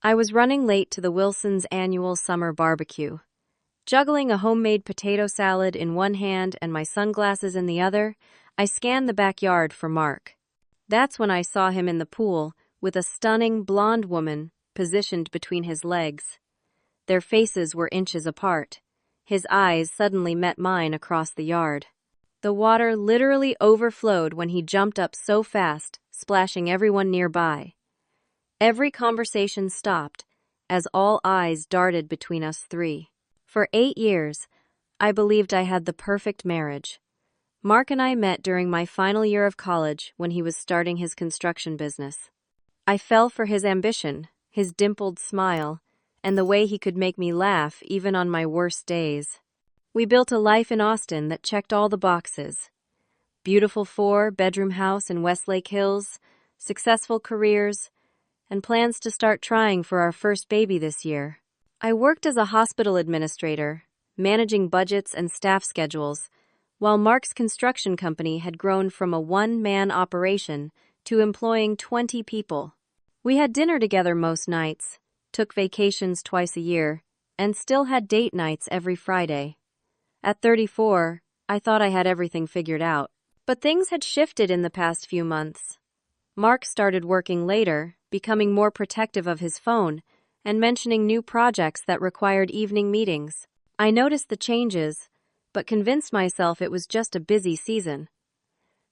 I was running late to the Wilsons' annual summer barbecue. Juggling a homemade potato salad in one hand and my sunglasses in the other, I scanned the backyard for Mark. That's when I saw him in the pool, with a stunning blonde woman positioned between his legs. Their faces were inches apart. His eyes suddenly met mine across the yard. The water literally overflowed when he jumped up so fast, splashing everyone nearby. Every conversation stopped, as all eyes darted between us three. For 8 years, I believed I had the perfect marriage. Mark and I met during my final year of college when he was starting his construction business. I fell for his ambition, his dimpled smile, and the way he could make me laugh even on my worst days. We built a life in Austin that checked all the boxes. Beautiful 4-bedroom house in Westlake Hills, successful careers, and plans to start trying for our first baby this year. I worked as a hospital administrator, managing budgets and staff schedules, while Mark's construction company had grown from a one-man operation to employing 20 people. We had dinner together most nights, took vacations twice a year, and still had date nights every Friday. At 34, I thought I had everything figured out. But things had shifted in the past few months. Mark started working later, becoming more protective of his phone, and mentioning new projects that required evening meetings. I noticed the changes, but convinced myself it was just a busy season.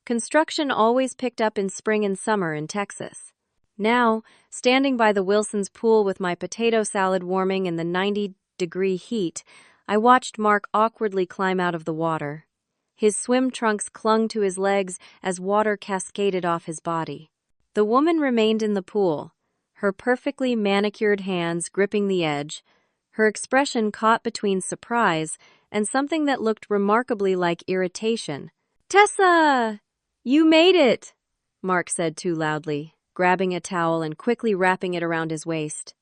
Construction always picked up in spring and summer in Texas. Now, standing by the Wilsons' pool with my potato salad warming in the 90-degree heat, I watched Mark awkwardly climb out of the water. His swim trunks clung to his legs as water cascaded off his body. The woman remained in the pool, her perfectly manicured hands gripping the edge, her expression caught between surprise and something that looked remarkably like irritation. "Tessa! You made it!" Mark said too loudly, grabbing a towel and quickly wrapping it around his waist.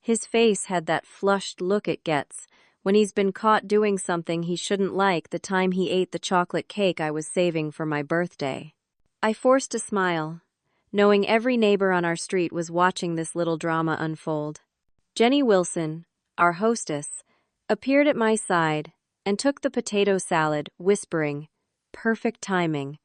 His face had that flushed look it gets when he's been caught doing something he shouldn't, like the time he ate the chocolate cake I was saving for my birthday. I forced a smile, knowing every neighbor on our street was watching this little drama unfold. Jenny Wilson, our hostess, appeared at my side and took the potato salad, whispering, "Perfect timing,"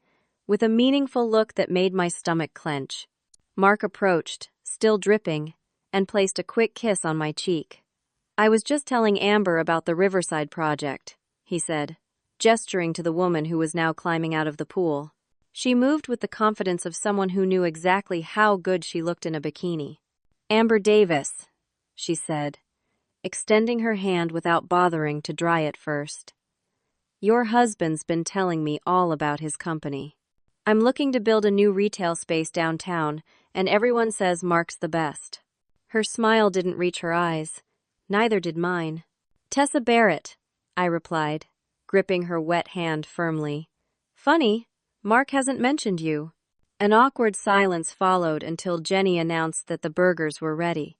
with a meaningful look that made my stomach clench. Mark approached, still dripping, and placed a quick kiss on my cheek. "I was just telling Amber about the Riverside project," he said, gesturing to the woman who was now climbing out of the pool. She moved with the confidence of someone who knew exactly how good she looked in a bikini. "Amber Davis," she said, extending her hand without bothering to dry it first. "Your husband's been telling me all about his company. I'm looking to build a new retail space downtown, and everyone says Mark's the best." Her smile didn't reach her eyes. Neither did mine. "Tessa Barrett," I replied, gripping her wet hand firmly. "Funny, Mark hasn't mentioned you." An awkward silence followed until Jenny announced that the burgers were ready.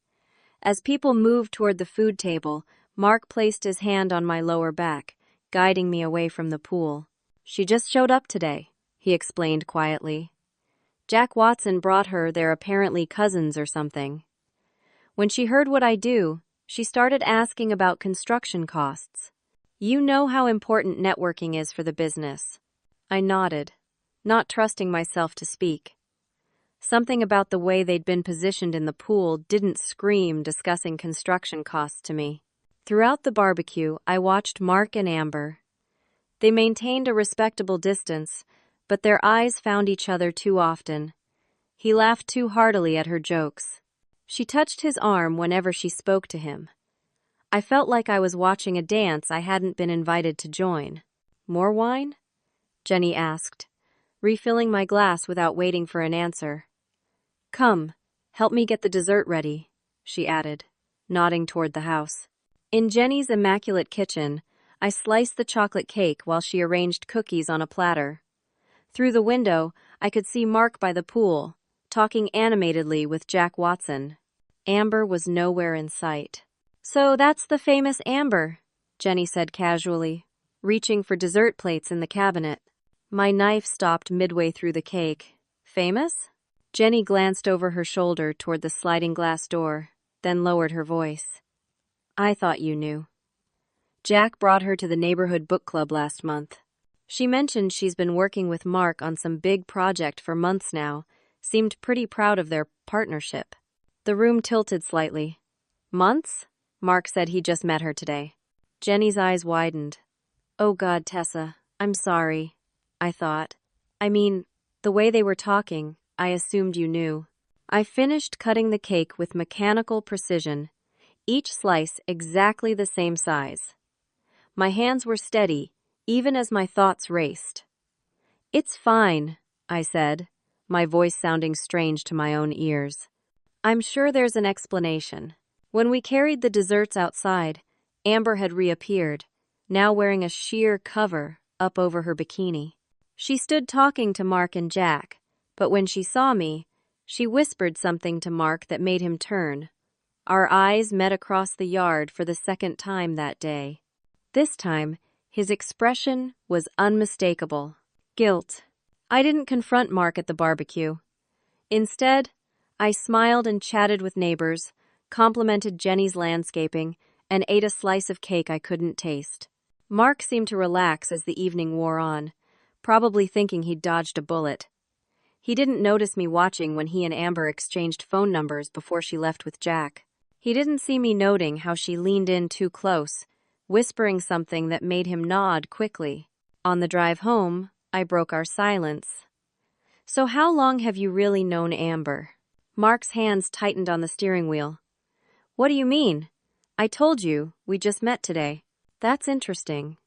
As people moved toward the food table, Mark placed his hand on my lower back, guiding me away from the pool. "She just showed up today," he explained quietly. "Jack Watson brought her their apparently cousins or something. When she heard what I do, she started asking about construction costs. You know how important networking is for the business." I nodded, not trusting myself to speak. Something about the way they'd been positioned in the pool didn't scream discussing construction costs to me. Throughout the barbecue, I watched Mark and Amber. They maintained a respectable distance, but their eyes found each other too often. He laughed too heartily at her jokes. She touched his arm whenever she spoke to him. I felt like I was watching a dance I hadn't been invited to join. "More wine?" Jenny asked, refilling my glass without waiting for an answer. "Come, help me get the dessert ready," she added, nodding toward the house. In Jenny's immaculate kitchen, I sliced the chocolate cake while she arranged cookies on a platter. Through the window, I could see Mark by the pool, talking animatedly with Jack Watson. Amber was nowhere in sight. "So that's the famous Amber," Jenny said casually, reaching for dessert plates in the cabinet. My knife stopped midway through the cake. "Famous?" Jenny glanced over her shoulder toward the sliding glass door, then lowered her voice. I thought you knew. Jack brought her to the neighborhood book club last month. She mentioned she's been working with Mark on some big project for months now, seemed pretty proud of their partnership. The room tilted slightly. Months? Mark said he just met her today. Jenny's eyes widened. Oh God, Tessa, I'm sorry, I thought. I mean, the way they were talking, I assumed you knew. I finished cutting the cake with mechanical precision, each slice exactly the same size. My hands were steady, even as my thoughts raced. It's fine, I said, my voice sounding strange to my own ears. I'm sure there's an explanation. When we carried the desserts outside, Amber had reappeared, now wearing a sheer cover up over her bikini. She stood talking to Mark and Jack, but when she saw me, she whispered something to Mark that made him turn. Our eyes met across the yard for the second time that day. This time, his expression was unmistakable. Guilt. I didn't confront Mark at the barbecue. Instead, I smiled and chatted with neighbors, complimented Jenny's landscaping, and ate a slice of cake I couldn't taste. Mark seemed to relax as the evening wore on, probably thinking he'd dodged a bullet. He didn't notice me watching when he and Amber exchanged phone numbers before she left with Jack. He didn't see me noting how she leaned in too close, whispering something that made him nod quickly. On the drive home, I broke our silence. So how long have you really known Amber? Mark's hands tightened on the steering wheel. What do you mean? I told you, we just met today. That's interesting.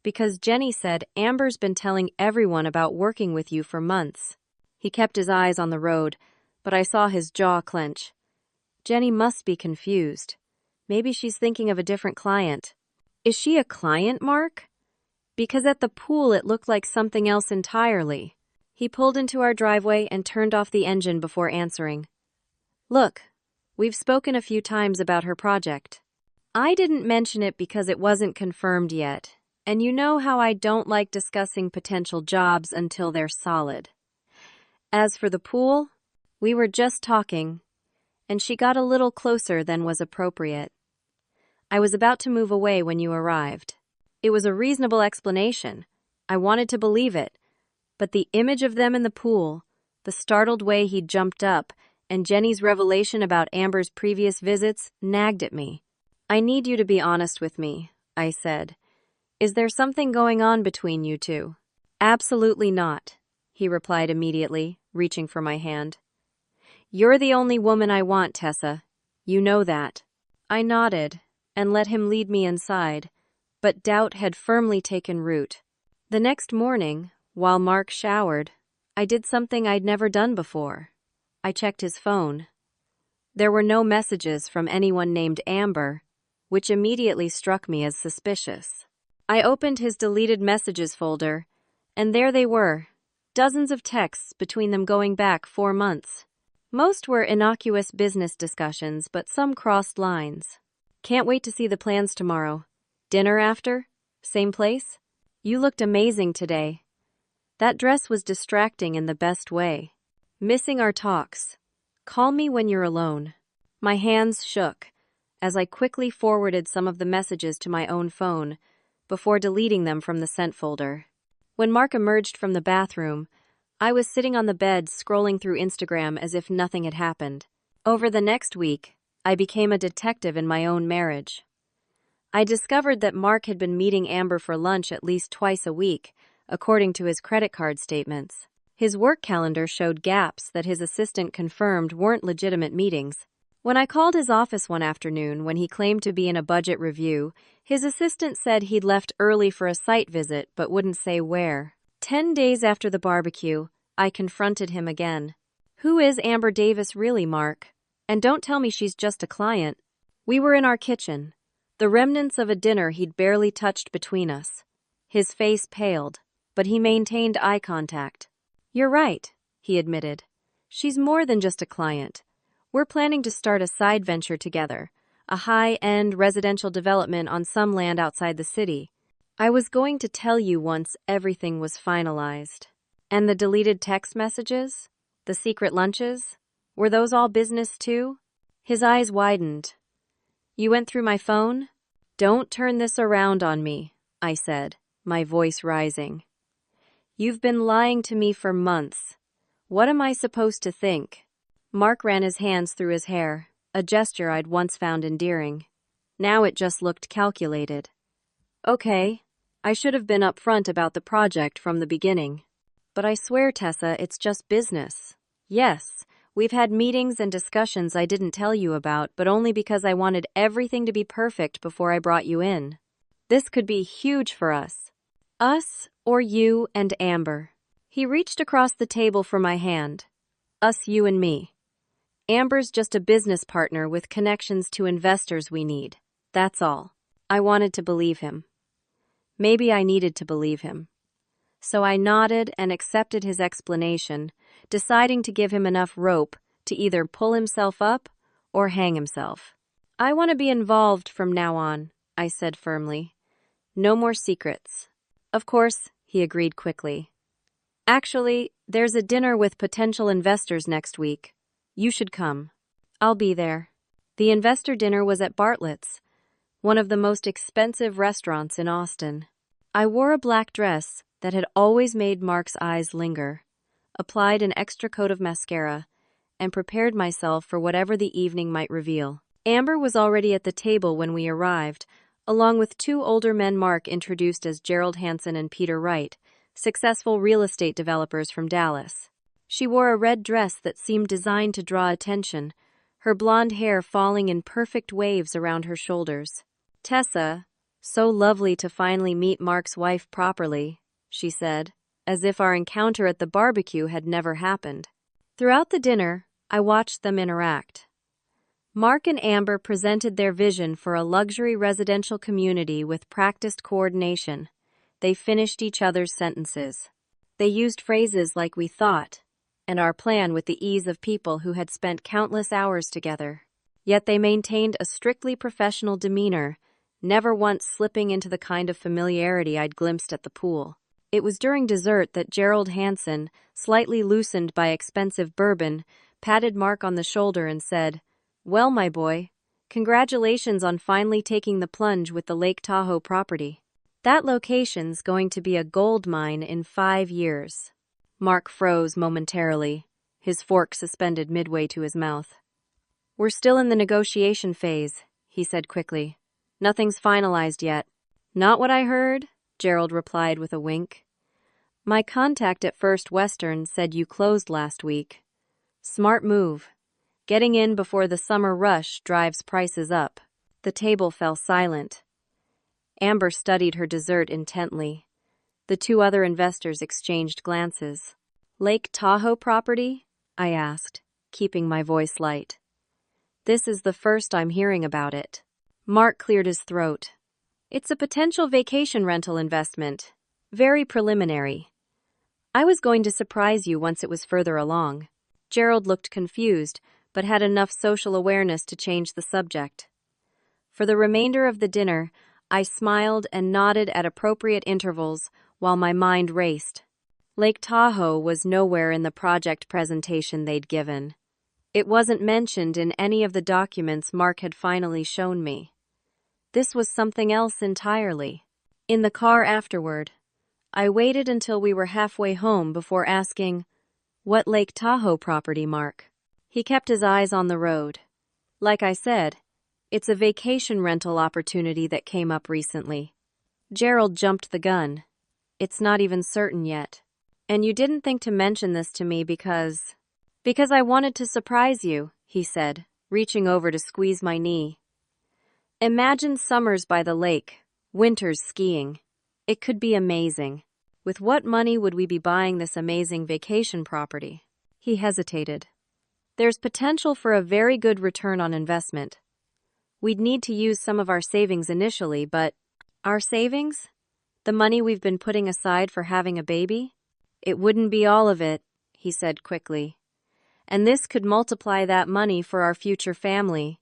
Because Jenny said Amber's been telling everyone about working with you for months. He kept his eyes on the road, but I saw his jaw clench. Jenny must be confused. Maybe she's thinking of a different client. Is she a client, Mark? Because at the pool it looked like something else entirely. He pulled into our driveway and turned off the engine before answering. Look, we've spoken a few times about her project. I didn't mention it because it wasn't confirmed yet, and you know how I don't like discussing potential jobs until they're solid. As for the pool, we were just talking, and she got a little closer than was appropriate. I was about to move away when you arrived. It was a reasonable explanation. I wanted to believe it, but the image of them in the pool, the startled way he jumped up, and Jenny's revelation about Amber's previous visits nagged at me. I need you to be honest with me, I said. Is there something going on between you two? Absolutely not, he replied immediately, reaching for my hand. You're the only woman I want, Tessa. You know that. I nodded and let him lead me inside, but doubt had firmly taken root. The next morning, while Mark showered, I did something I'd never done before. I checked his phone. There were no messages from anyone named Amber, which immediately struck me as suspicious. I opened his deleted messages folder, and there they were, dozens of texts between them going back 4 months. Most were innocuous business discussions, but some crossed lines. Can't wait to see the plans tomorrow. Dinner after? Same place? You looked amazing today. That dress was distracting in the best way. Missing our talks. Call me when you're alone. My hands shook as I quickly forwarded some of the messages to my own phone before deleting them from the sent folder. When Mark emerged from the bathroom, I was sitting on the bed scrolling through Instagram as if nothing had happened. Over the next week, I became a detective in my own marriage. I discovered that Mark had been meeting Amber for lunch at least twice a week, according to his credit card statements. His work calendar showed gaps that his assistant confirmed weren't legitimate meetings. When I called his office one afternoon when he claimed to be in a budget review, his assistant said he'd left early for a site visit but wouldn't say where. 10 days after the barbecue, I confronted him again. Who is Amber Davis really, Mark? And don't tell me she's just a client. We were in our kitchen, the remnants of a dinner he'd barely touched between us. His face paled, but he maintained eye contact. You're right, he admitted. She's more than just a client. We're planning to start a side venture together, a high-end residential development on some land outside the city. I was going to tell you once everything was finalized. And the deleted text messages? The secret lunches? Were those all business too? His eyes widened. You went through my phone? Don't turn this around on me, I said, my voice rising. You've been lying to me for months. What am I supposed to think? Mark ran his hands through his hair, a gesture I'd once found endearing. Now it just looked calculated. Okay, I should have been upfront about the project from the beginning. But I swear, Tessa, it's just business. Yes, we've had meetings and discussions I didn't tell you about, but only because I wanted everything to be perfect before I brought you in. This could be huge for us. Us, or you and Amber. He reached across the table for my hand. Us, you and me. Amber's just a business partner with connections to investors we need. That's all. I wanted to believe him. Maybe I needed to believe him. So I nodded and accepted his explanation, deciding to give him enough rope to either pull himself up or hang himself. I want to be involved from now on, I said firmly. No more secrets. Of course, he agreed quickly. Actually, there's a dinner with potential investors next week. You should come. I'll be there. The investor dinner was at Bartlett's, one of the most expensive restaurants in Austin. I wore a black dress that had always made Mark's eyes linger, applied an extra coat of mascara, and prepared myself for whatever the evening might reveal. Amber was already at the table when we arrived, along with two older men Mark introduced as Gerald Hansen and Peter Wright, successful real estate developers from Dallas. She wore a red dress that seemed designed to draw attention, her blonde hair falling in perfect waves around her shoulders. Tessa, so lovely to finally meet Mark's wife properly, she said, as if our encounter at the barbecue had never happened. Throughout the dinner, I watched them interact. Mark and Amber presented their vision for a luxury residential community with practiced coordination. They finished each other's sentences. They used phrases like "we thought," and our plan with the ease of people who had spent countless hours together. Yet they maintained a strictly professional demeanor, never once slipping into the kind of familiarity I'd glimpsed at the pool. It was during dessert that Gerald Hansen, slightly loosened by expensive bourbon, patted Mark on the shoulder and said, "Well, my boy, congratulations on finally taking the plunge with the Lake Tahoe property. That location's going to be a gold mine in 5 years." Mark froze momentarily, his fork suspended midway to his mouth. "We're still in the negotiation phase," he said quickly. "Nothing's finalized yet." "Not what I heard," Gerald replied with a wink. "My contact at First Western said you closed last week. Smart move. Getting in before the summer rush drives prices up." The table fell silent. Amber studied her dessert intently. The two other investors exchanged glances. "Lake Tahoe property?" I asked, keeping my voice light. "This is the first I'm hearing about it." Mark cleared his throat. "It's a potential vacation rental investment. Very preliminary. I was going to surprise you once it was further along." Gerald looked confused, but had enough social awareness to change the subject. For the remainder of the dinner, I smiled and nodded at appropriate intervals while my mind raced. Lake Tahoe was nowhere in the project presentation they'd given. It wasn't mentioned in any of the documents Mark had finally shown me. This was something else entirely. In the car afterward, I waited until we were halfway home before asking, "What Lake Tahoe property, Mark?" He kept his eyes on the road. "Like I said, it's a vacation rental opportunity that came up recently." Gerald jumped the gun. "It's not even certain yet. And you didn't think to mention this to me because I wanted to surprise you," he said, reaching over to squeeze my knee. "Imagine summers by the lake, winters skiing. It could be amazing. With what money would we be buying this amazing vacation property?" He hesitated. "There's potential for a very good return on investment. We'd need to use some of our savings initially, but..." "Our savings? The money we've been putting aside for having a baby?" "It wouldn't be all of it," he said quickly. "And this could multiply that money for our future family.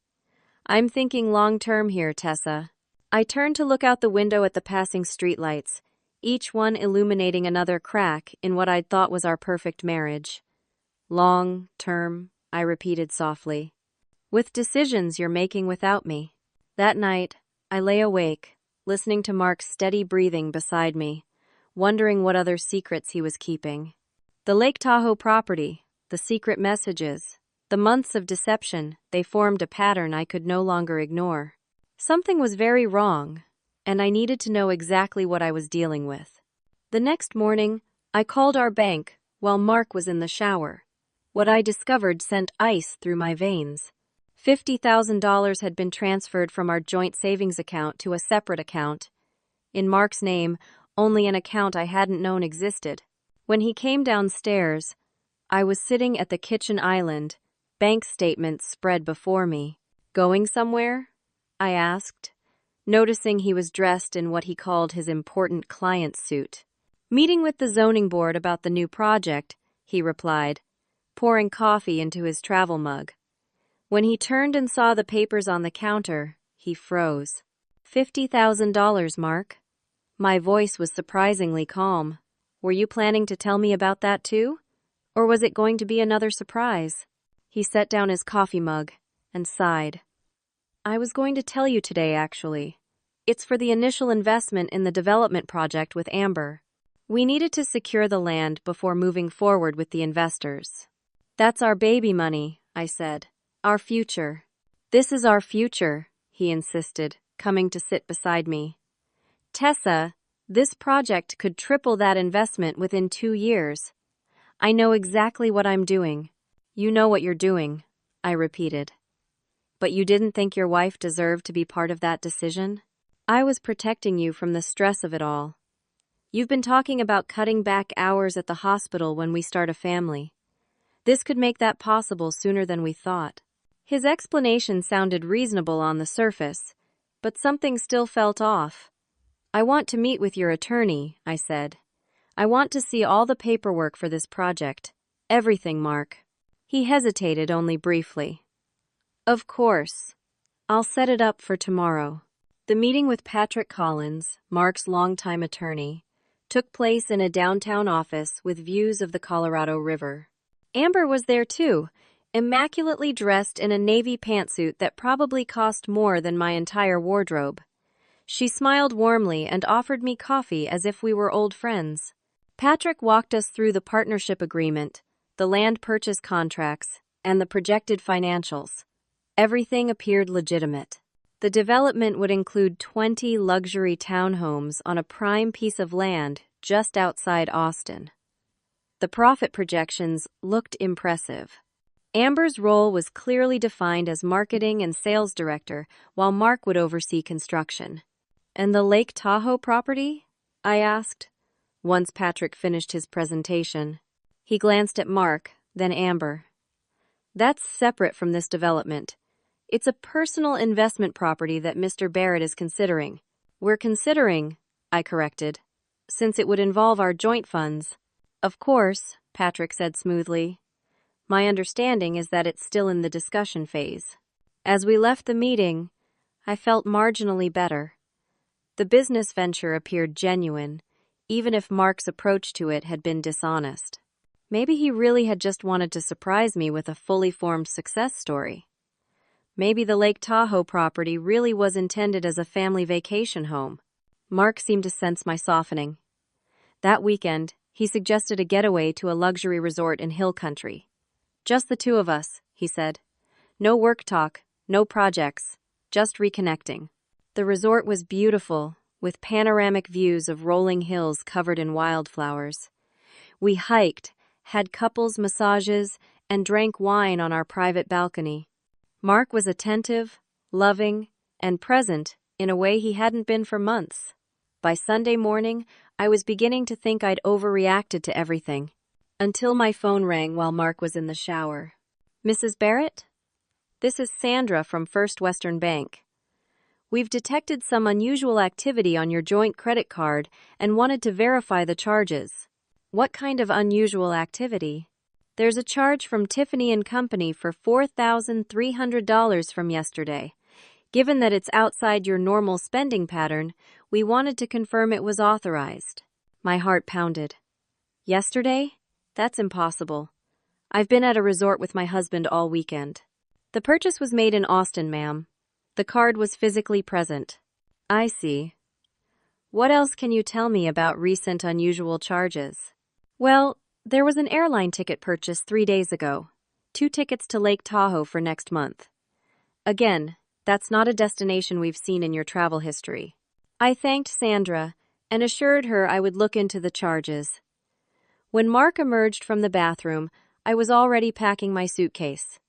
I'm thinking long-term here, Tessa." I turned to look out the window at the passing streetlights, each one illuminating another crack in what I'd thought was our perfect marriage. "Long-term," I repeated softly. with decisions you're making without me. That night, I lay awake, listening to Mark's steady breathing beside me, wondering what other secrets he was keeping. The Lake Tahoe property, the secret messages, the months of deception, they formed a pattern I could no longer ignore. Something was very wrong, and I needed to know exactly what I was dealing with. The next morning, I called our bank while Mark was in the shower. What I discovered sent ice through my veins. $50,000 had been transferred from our joint savings account to a separate account. In Mark's name, only an account I hadn't known existed. When he came downstairs, I was sitting at the kitchen island, bank statements spread before me. "Going somewhere?" I asked, noticing he was dressed in what he called his important client suit. "Meeting with the zoning board about the new project," he replied, pouring coffee into his travel mug. When he turned and saw the papers on the counter, he froze. $50,000, Mark. My voice was surprisingly calm. "Were you planning to tell me about that too? Or was it going to be another surprise?" He set down his coffee mug and sighed. "I was going to tell you today, actually. It's for the initial investment in the development project with Amber. We needed to secure the land before moving forward with the investors." "That's our baby money," I said. "Our future." "This is our future," he insisted, coming to sit beside me. "Tessa, this project could triple that investment within 2 years. I know exactly what I'm doing." "You know what you're doing," I repeated. "But you didn't think your wife deserved to be part of that decision?" "I was protecting you from the stress of it all. You've been talking about cutting back hours at the hospital when we start a family. This could make that possible sooner than we thought." His explanation sounded reasonable on the surface, but something still felt off. "I want to meet with your attorney," I said. "I want to see all the paperwork for this project. Everything, Mark." He hesitated only briefly. "Of course. I'll set it up for tomorrow." The meeting with Patrick Collins, Mark's longtime attorney, took place in a downtown office with views of the Colorado River. Amber was there too, immaculately dressed in a navy pantsuit that probably cost more than my entire wardrobe. She smiled warmly and offered me coffee as if we were old friends. Patrick walked us through the partnership agreement, the land purchase contracts, and the projected financials. Everything appeared legitimate. The development would include 20 luxury townhomes on a prime piece of land just outside Austin. The profit projections looked impressive. Amber's role was clearly defined as marketing and sales director, while Mark would oversee construction. "And the Lake Tahoe property?" I asked, once Patrick finished his presentation. He glanced at Mark, then Amber. "That's separate from this development. It's a personal investment property that Mr. Barrett is considering." "We're considering," I corrected, "since it would involve our joint funds." "Of course," Patrick said smoothly. "My understanding is that it's still in the discussion phase." As we left the meeting, I felt marginally better. The business venture appeared genuine, even if Mark's approach to it had been dishonest. Maybe he really had just wanted to surprise me with a fully formed success story. Maybe the Lake Tahoe property really was intended as a family vacation home. Mark seemed to sense my softening. That weekend, he suggested a getaway to a luxury resort in Hill Country. "Just the two of us," he said. "No work talk, no projects, just reconnecting." The resort was beautiful, with panoramic views of rolling hills covered in wildflowers. We hiked, had couples massages, and drank wine on our private balcony. Mark was attentive, loving, and present in a way he hadn't been for months. By Sunday morning, I was beginning to think I'd overreacted to everything, until my phone rang while Mark was in the shower. "Mrs. Barrett? This is Sandra from First Western Bank. We've detected some unusual activity on your joint credit card and wanted to verify the charges." "What kind of unusual activity?" "There's a charge from Tiffany & Company for $4,300 from yesterday. Given that it's outside your normal spending pattern, we wanted to confirm it was authorized." My heart pounded. "Yesterday? That's impossible. I've been at a resort with my husband all weekend." The purchase was made in Austin, ma'am. The card was physically present. I see. What else can you tell me about recent unusual charges? Well, there was an airline ticket purchased 3 days ago. 2 tickets to Lake Tahoe for next month. Again, that's not a destination we've seen in your travel history. I thanked Sandra and assured her I would look into the charges. When Mark emerged from the bathroom, I was already packing my suitcase.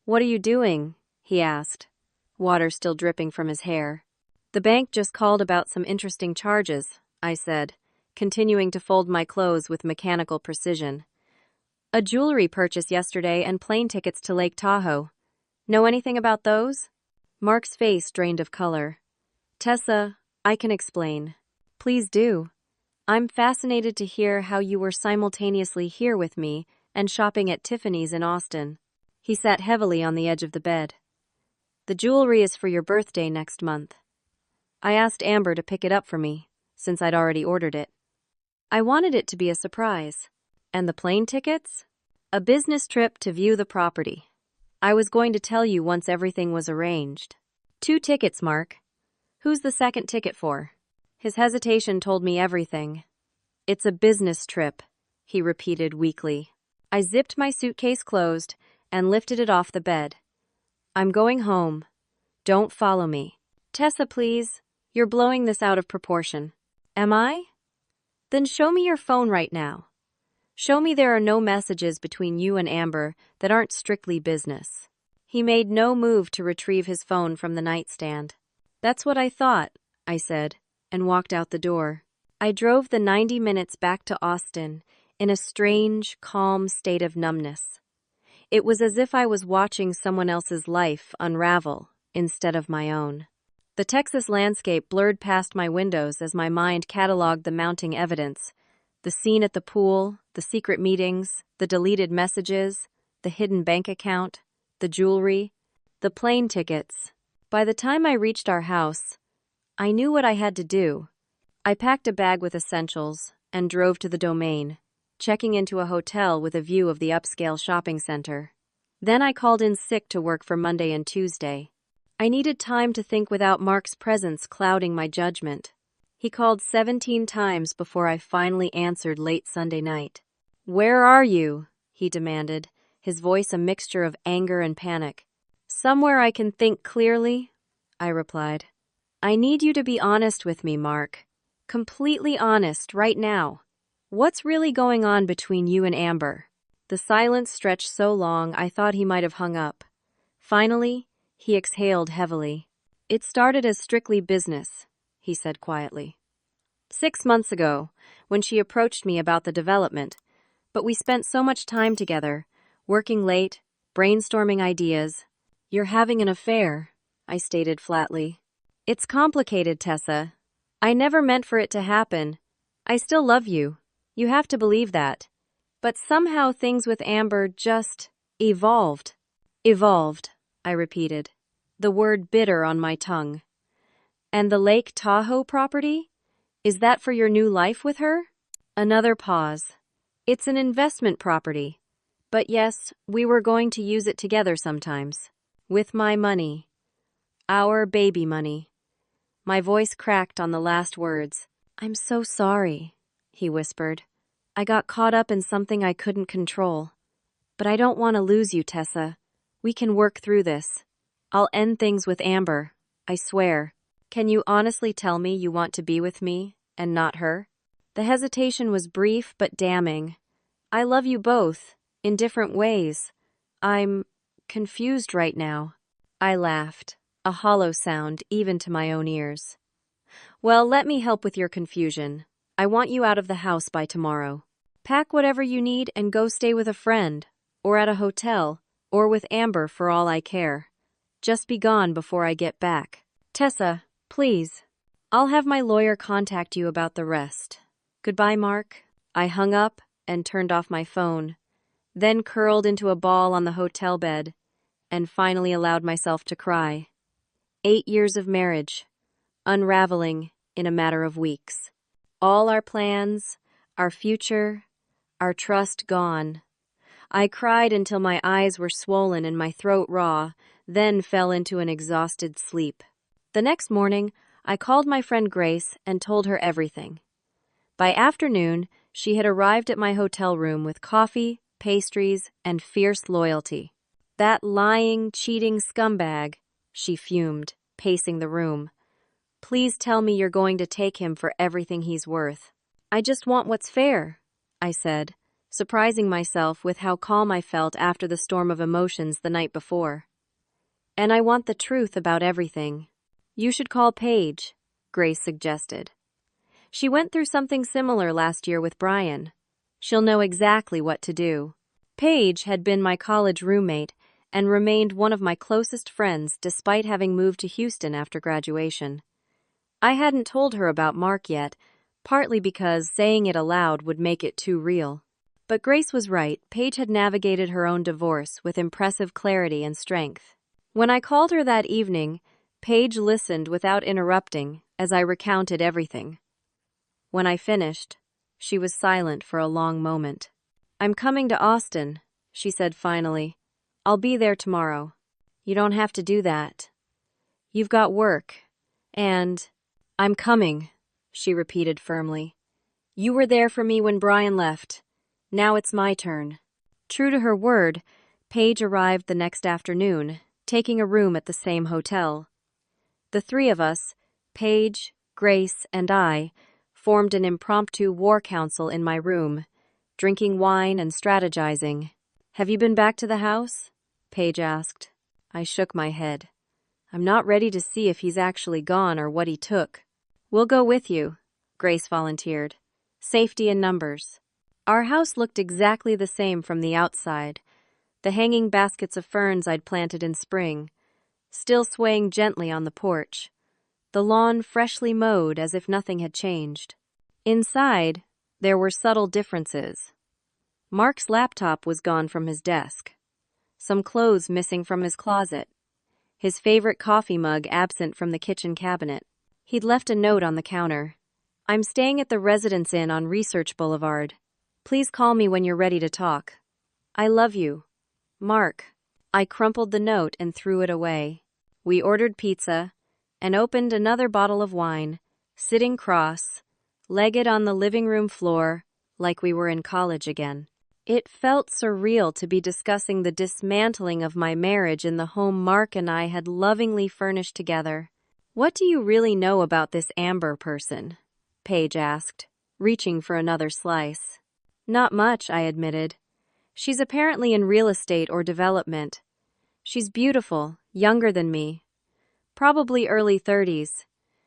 What are you doing? He asked, water still dripping from his hair. The bank just called about some interesting charges, I said, continuing to fold my clothes with mechanical precision. A jewelry purchase yesterday and plane tickets to Lake Tahoe. Know anything about those? Mark's face drained of color. Tessa, I can explain. Please do. I'm fascinated to hear how you were simultaneously here with me and shopping at Tiffany's in Austin. He sat heavily on the edge of the bed. The jewelry is for your birthday next month. I asked Amber to pick it up for me, since I'd already ordered it. I wanted it to be a surprise. And the plane tickets? A business trip to view the property. I was going to tell you once everything was arranged. 2 tickets, Mark. Who's the second ticket for? His hesitation told me everything. It's a business trip, he repeated weakly. I zipped my suitcase closed and lifted it off the bed. I'm going home. Don't follow me. Tessa, please. You're blowing this out of proportion. Am I? Then show me your phone right now. Show me there are no messages between you and Amber that aren't strictly business. He made no move to retrieve his phone from the nightstand. That's what I thought, I said, and walked out the door. I drove the 90 minutes back to Austin in a strange, calm state of numbness. It was as if I was watching someone else's life unravel instead of my own. The Texas landscape blurred past my windows as my mind cataloged the mounting evidence. The scene at the pool, the secret meetings, the deleted messages, the hidden bank account, the jewelry, the plane tickets. By the time I reached our house, I knew what I had to do. I packed a bag with essentials and drove to the Domain, checking into a hotel with a view of the upscale shopping center. Then I called in sick to work for Monday and Tuesday. I needed time to think without Mark's presence clouding my judgment. He called 17 times before I finally answered late Sunday night. Where are you? He demanded, his voice a mixture of anger and panic. Somewhere I can think clearly, I replied. I need you to be honest with me, Mark. Completely honest right now. What's really going on between you and Amber? The silence stretched so long I thought he might have hung up. Finally, he exhaled heavily. It started as strictly business, he said quietly. 6 months ago, when she approached me about the development, but we spent so much time together, working late, brainstorming ideas. You're having an affair, I stated flatly. It's complicated, Tessa. I never meant for it to happen. I still love you. You have to believe that. But somehow things with Amber just evolved. Evolved, I repeated, the word bitter on my tongue. And the Lake Tahoe property? Is that for your new life with her? Another pause. It's an investment property. But yes, we were going to use it together sometimes. With my money. Our baby money. My voice cracked on the last words. I'm so sorry, he whispered. I got caught up in something I couldn't control. But I don't want to lose you, Tessa. We can work through this. I'll end things with Amber, I swear. Can you honestly tell me you want to be with me and not her? The hesitation was brief but damning. I love you both, in different ways. I'm confused right now. I laughed, a hollow sound even to my own ears. Well, let me help with your confusion. I want you out of the house by tomorrow. Pack whatever you need and go stay with a friend, or at a hotel, or with Amber for all I care. Just be gone before I get back. Tessa, please. I'll have my lawyer contact you about the rest. Goodbye, Mark. I hung up and turned off my phone, then curled into a ball on the hotel bed, and finally allowed myself to cry. 8 years of marriage, unraveling in a matter of weeks. All our plans, our future, our trust gone. I cried until my eyes were swollen and my throat raw, then fell into an exhausted sleep. The next morning, I called my friend Grace and told her everything. By afternoon, she had arrived at my hotel room with coffee, pastries, and fierce loyalty. "That lying, cheating scumbag," she fumed, pacing the room. "Please tell me you're going to take him for everything he's worth." "I just want what's fair," I said, surprising myself with how calm I felt after the storm of emotions the night before. "And I want the truth about everything." "You should call Paige," Grace suggested. "She went through something similar last year with Brian. She'll know exactly what to do." Paige had been my college roommate and remained one of my closest friends despite having moved to Houston after graduation. I hadn't told her about Mark yet, partly because saying it aloud would make it too real. But Grace was right. Paige had navigated her own divorce with impressive clarity and strength. When I called her that evening, Paige listened without interrupting as I recounted everything. When I finished, she was silent for a long moment. "I'm coming to Austin," she said finally. "I'll be there tomorrow." "You don't have to do that. You've got work. And I'm coming," she repeated firmly. "You were there for me when Brian left. Now it's my turn." True to her word, Paige arrived the next afternoon, taking a room at the same hotel. The three of us, Paige, Grace, and I, formed an impromptu war council in my room, drinking wine and strategizing. "Have you been back to the house?" Paige asked. I shook my head. "I'm not ready to see if he's actually gone or what he took." "We'll go with you," Grace volunteered. "Safety in numbers." Our house looked exactly the same from the outside, the hanging baskets of ferns I'd planted in spring, still swaying gently on the porch, the lawn freshly mowed as if nothing had changed. Inside, there were subtle differences. Mark's laptop was gone from his desk, some clothes missing from his closet, his favorite coffee mug absent from the kitchen cabinet. He'd left a note on the counter. "I'm staying at the Residence Inn on Research Boulevard. Please call me when you're ready to talk. I love you. Mark." I crumpled the note and threw it away. We ordered pizza and opened another bottle of wine, sitting cross-legged on the living room floor like we were in college again. It felt surreal to be discussing the dismantling of my marriage in the home Mark and I had lovingly furnished together. "What do you really know about this Amber person?" Paige asked, reaching for another slice. "Not much," I admitted. "She's apparently in real estate or development. She's beautiful, younger than me. Probably early 30s.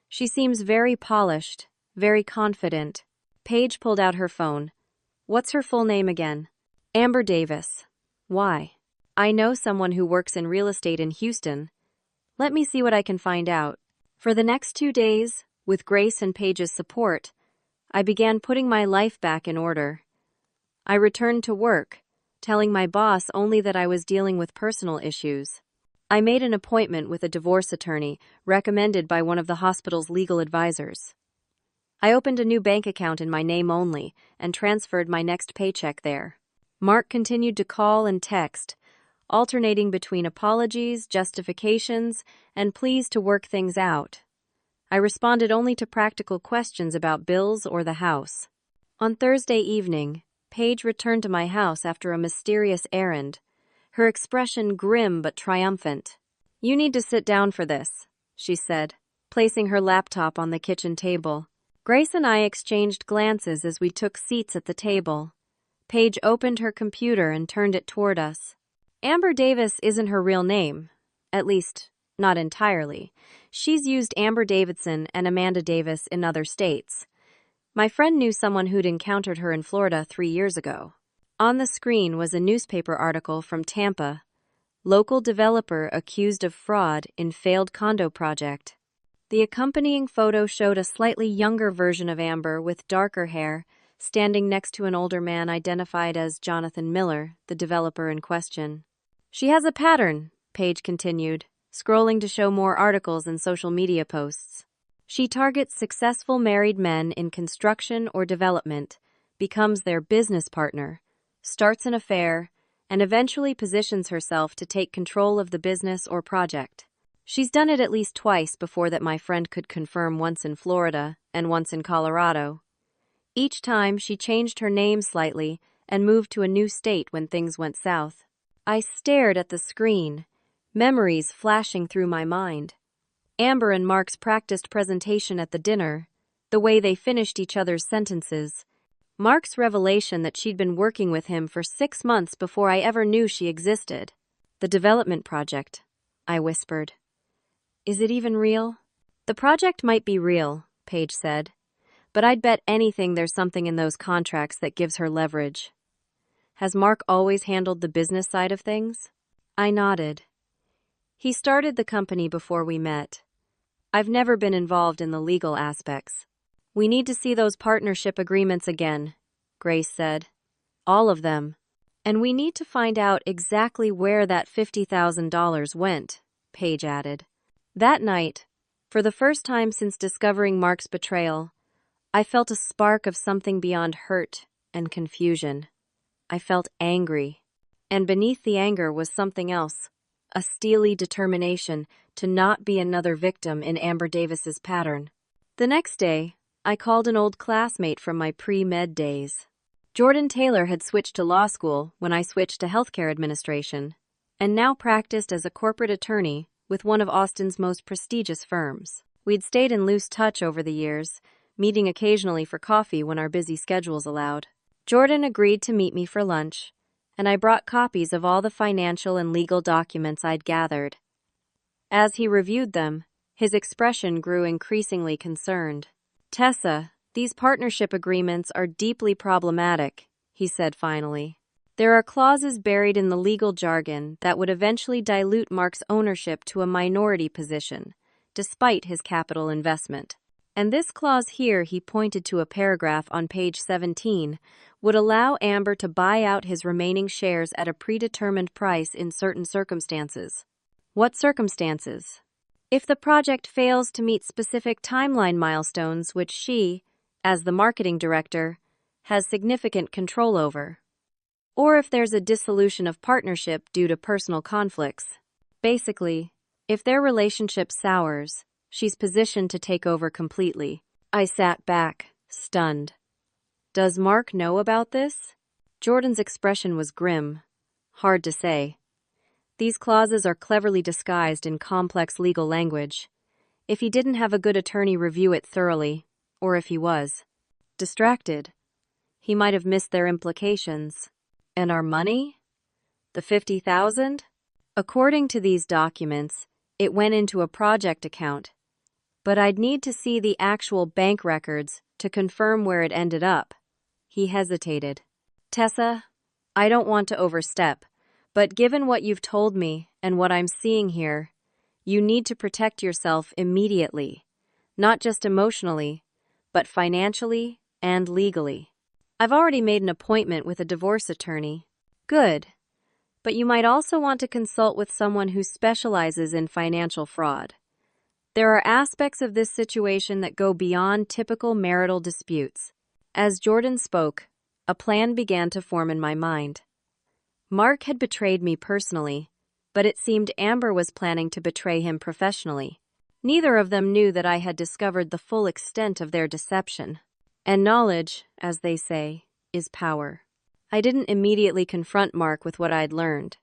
She seems very polished, very confident." Paige pulled out her phone. "What's her full name again?" "Amber Davis." "Why?" "I know someone who works in real estate in Houston. Let me see what I can find out." For the next 2 days, with Grace and Paige's support, I began putting my life back in order. I returned to work, telling my boss only that I was dealing with personal issues. I made an appointment with a divorce attorney recommended by one of the hospital's legal advisors. I opened a new bank account in my name only and transferred my next paycheck there. Mark continued to call and text, alternating between apologies, justifications, and pleas to work things out. I responded only to practical questions about bills or the house. On Thursday evening, Paige returned to my house after a mysterious errand, her expression grim but triumphant. "You need to sit down for this," she said, placing her laptop on the kitchen table. Grace and I exchanged glances as we took seats at the table. Paige opened her computer and turned it toward us. Amber Davis isn't her real name. At least, not entirely. She's used Amber Davidson and Amanda Davis in other states. My friend knew someone who'd encountered her in Florida 3 years ago. On the screen was a newspaper article from Tampa. Local developer accused of fraud in failed condo project. The accompanying photo showed a slightly younger version of Amber with darker hair, standing next to an older man identified as Jonathan Miller, the developer in question. "She has a pattern," Paige continued, scrolling to show more articles and social media posts. "She targets successful married men in construction or development, becomes their business partner, starts an affair, and eventually positions herself to take control of the business or project. She's done it at least twice before that my friend could confirm, once in Florida and once in Colorado. Each time, she changed her name slightly and moved to a new state when things went south. I stared at the screen, memories flashing through my mind. Amber and Mark's practiced presentation at the dinner, the way they finished each other's sentences. Mark's revelation that she'd been working with him for 6 months before I ever knew she existed. The development project, I whispered. Is it even real? The project might be real, Paige said, but I'd bet anything there's something in those contracts that gives her leverage. Has Mark always handled the business side of things? I nodded. He started the company before we met. I've never been involved in the legal aspects. We need to see those partnership agreements again, Grace said. All of them. And we need to find out exactly where that $50,000 went, Paige added. That night, for the first time since discovering Mark's betrayal, I felt a spark of something beyond hurt and confusion. I felt angry. And beneath the anger was something else, a steely determination to not be another victim in Amber Davis's pattern. The next day, I called an old classmate from my pre-med days. Jordan Taylor had switched to law school when I switched to healthcare administration, and now practiced as a corporate attorney with one of Austin's most prestigious firms. We'd stayed in loose touch over the years, meeting occasionally for coffee when our busy schedules allowed. Jordan agreed to meet me for lunch, and I brought copies of all the financial and legal documents I'd gathered. As he reviewed them, his expression grew increasingly concerned. Tessa, these partnership agreements are deeply problematic, he said finally. There are clauses buried in the legal jargon that would eventually dilute Mark's ownership to a minority position, despite his capital investment. And this clause here, he pointed to a paragraph on page 17, would allow Amber to buy out his remaining shares at a predetermined price in certain circumstances. What circumstances? If the project fails to meet specific timeline milestones which she, as the marketing director, has significant control over. Or if there's a dissolution of partnership due to personal conflicts. Basically, if their relationship sours, she's positioned to take over completely. I sat back, stunned. Does Mark know about this? Jordan's expression was grim. Hard to say. These clauses are cleverly disguised in complex legal language. If he didn't have a good attorney review it thoroughly, or if he was distracted, he might have missed their implications. And our money? The $50,000? According to these documents, it went into a project account. But I'd need to see the actual bank records to confirm where it ended up. He hesitated. Tessa, I don't want to overstep, but given what you've told me and what I'm seeing here, you need to protect yourself immediately, not just emotionally, but financially and legally. I've already made an appointment with a divorce attorney. Good. But you might also want to consult with someone who specializes in financial fraud. There are aspects of this situation that go beyond typical marital disputes. As Jordan spoke, a plan began to form in my mind. Mark had betrayed me personally, but it seemed Amber was planning to betray him professionally. Neither of them knew that I had discovered the full extent of their deception. And knowledge, as they say, is power. I didn't immediately confront Mark with what I'd learned.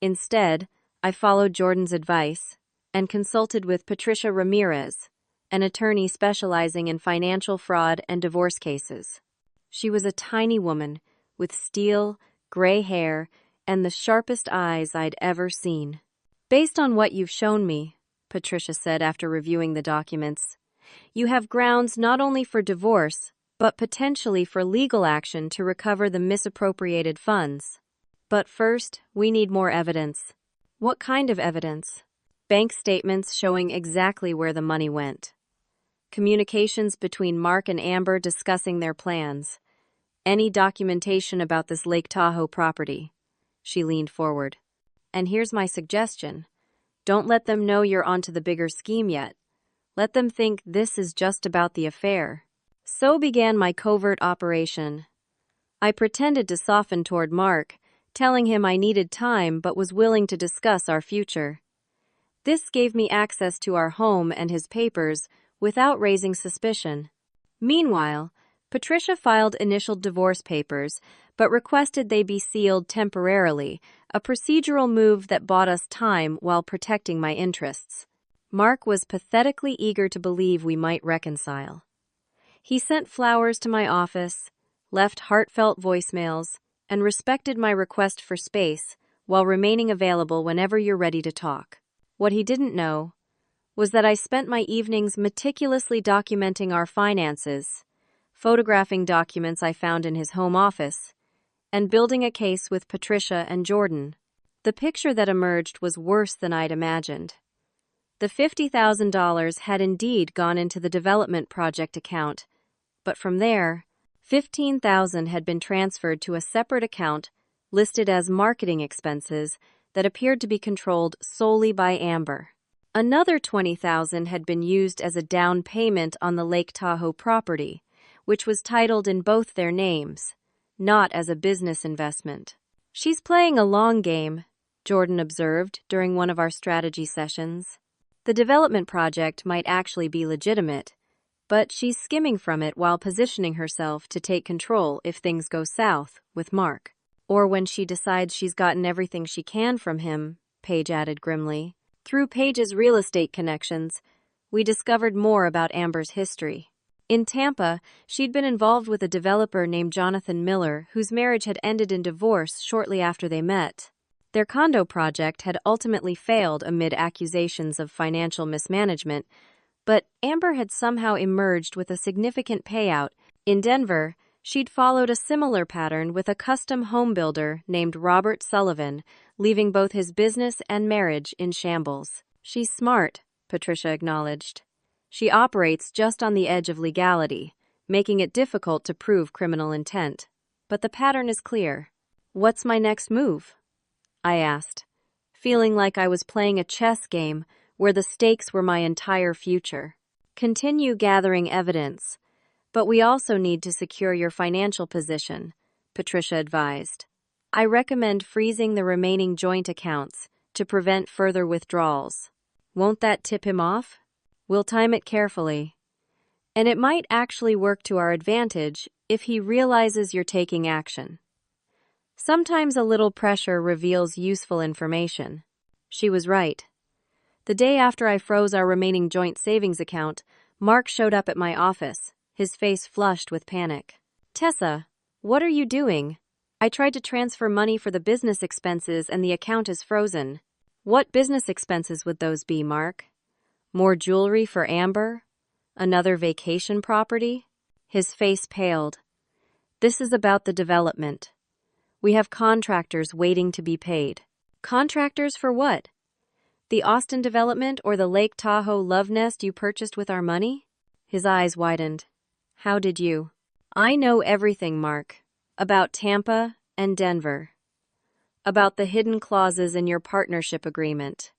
Instead, I followed Jordan's advice and consulted with Patricia Ramirez, an attorney specializing in financial fraud and divorce cases. She was a tiny woman with steel, gray hair, and the sharpest eyes I'd ever seen. Based on what you've shown me, Patricia said after reviewing the documents, you have grounds not only for divorce, but potentially for legal action to recover the misappropriated funds. But first, we need more evidence. What kind of evidence? Bank statements showing exactly where the money went. Communications between Mark and Amber discussing their plans. Any documentation about this Lake Tahoe property. She leaned forward. And here's my suggestion. Don't let them know you're onto the bigger scheme yet. Let them think this is just about the affair. So began my covert operation. I pretended to soften toward Mark, telling him I needed time but was willing to discuss our future. This gave me access to our home and his papers without raising suspicion. Meanwhile, Patricia filed initial divorce papers but requested they be sealed temporarily, a procedural move that bought us time while protecting my interests. Mark was pathetically eager to believe we might reconcile. He sent flowers to my office, left heartfelt voicemails, and respected my request for space while remaining available whenever you're ready to talk. What he didn't know was that I spent my evenings meticulously documenting our finances, photographing documents I found in his home office, and building a case with Patricia and Jordan. The picture that emerged was worse than I'd imagined. The $50,000 had indeed gone into the development project account, but from there, $15,000 had been transferred to a separate account listed as marketing expenses that appeared to be controlled solely by Amber. Another $20,000 had been used as a down payment on the Lake Tahoe property, which was titled in both their names, not as a business investment. "She's playing a long game," Jordan observed during one of our strategy sessions. "The development project might actually be legitimate, but she's skimming from it while positioning herself to take control if things go south with Mark. Or when she decides she's gotten everything she can from him," Paige added grimly. Through Paige's real estate connections, we discovered more about Amber's history. In Tampa, she'd been involved with a developer named Jonathan Miller, whose marriage had ended in divorce shortly after they met. Their condo project had ultimately failed amid accusations of financial mismanagement, but Amber had somehow emerged with a significant payout. In Denver, she'd followed a similar pattern with a custom home builder named Robert Sullivan, leaving both his business and marriage in shambles. "She's smart," Patricia acknowledged. "She operates just on the edge of legality, making it difficult to prove criminal intent. But the pattern is clear." "What's my next move?" I asked, feeling like I was playing a chess game where the stakes were my entire future. "Continue gathering evidence, but we also need to secure your financial position," Patricia advised. "I recommend freezing the remaining joint accounts to prevent further withdrawals. Won't that tip him off? We'll time it carefully. And it might actually work to our advantage if he realizes you're taking action. Sometimes a little pressure reveals useful information." She was right. The day after I froze our remaining joint savings account, Mark showed up at my office, his face flushed with panic. "Tessa, what are you doing? I tried to transfer money for the business expenses and the account is frozen." "What business expenses would those be, Mark? More jewelry for Amber? Another vacation property?" His face paled. "This is about the development. We have contractors waiting to be paid." "Contractors for what? The Austin development or the Lake Tahoe love nest you purchased with our money?" His eyes widened. "How did you?" "I know everything, Mark. About Tampa and Denver. About the hidden clauses in your partnership agreement.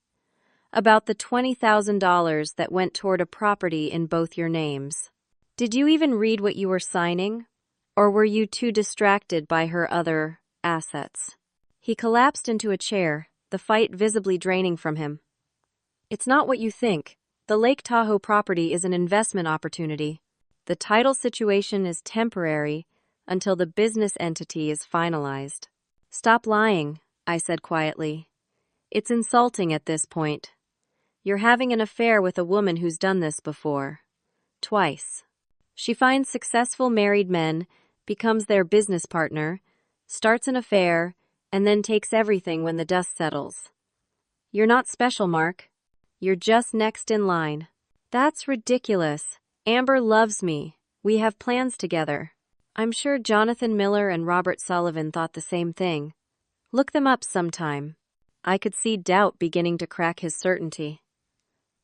About the $20,000 that went toward a property in both your names. Did you even read what you were signing? Or were you too distracted by her other assets?" He collapsed into a chair, the fight visibly draining from him. "It's not what you think. The Lake Tahoe property is an investment opportunity. The title situation is temporary until the business entity is finalized." "Stop lying," I said quietly. "It's insulting at this point. You're having an affair with a woman who's done this before. Twice. She finds successful married men, becomes their business partner, starts an affair, and then takes everything when the dust settles. You're not special, Mark. You're just next in line." "That's ridiculous. Amber loves me. We have plans together." I'm sure Jonathan Miller and Robert Sullivan thought the same thing. Look them up sometime. I could see doubt beginning to crack his certainty.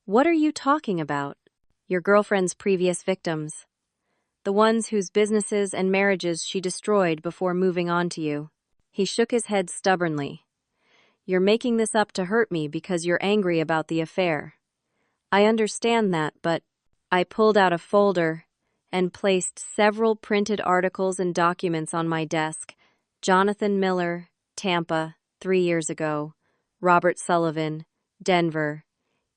"What are you talking about?" "Your girlfriend's previous victims. The ones whose businesses and marriages she destroyed before moving on to you." He shook his head stubbornly. "You're making this up to hurt me because you're angry about the affair. I understand that, but..." I pulled out a folder and placed several printed articles and documents on my desk. Jonathan Miller, Tampa, 3 years ago. Robert Sullivan, Denver,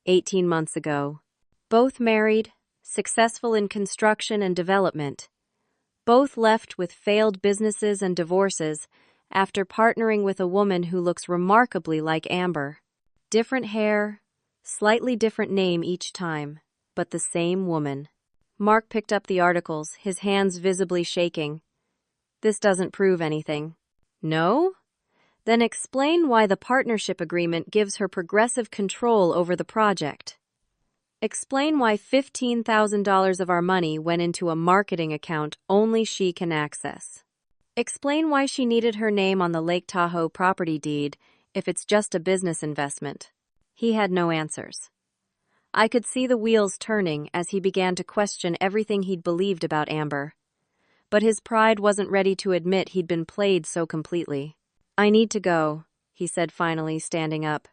18 months ago. Both married, successful in construction and development. Both left with failed businesses and divorces after partnering with a woman who looks remarkably like Amber. Different hair, slightly different name each time, but the same woman. Mark picked up the articles, his hands visibly shaking. This doesn't prove anything. No? Then explain why the partnership agreement gives her progressive control over the project. Explain why $15,000 of our money went into a marketing account only she can access. Explain why she needed her name on the Lake Tahoe property deed if it's just a business investment. He had no answers. I could see the wheels turning as he began to question everything he'd believed about Amber. But his pride wasn't ready to admit he'd been played so completely. I need to go, he said finally, standing up.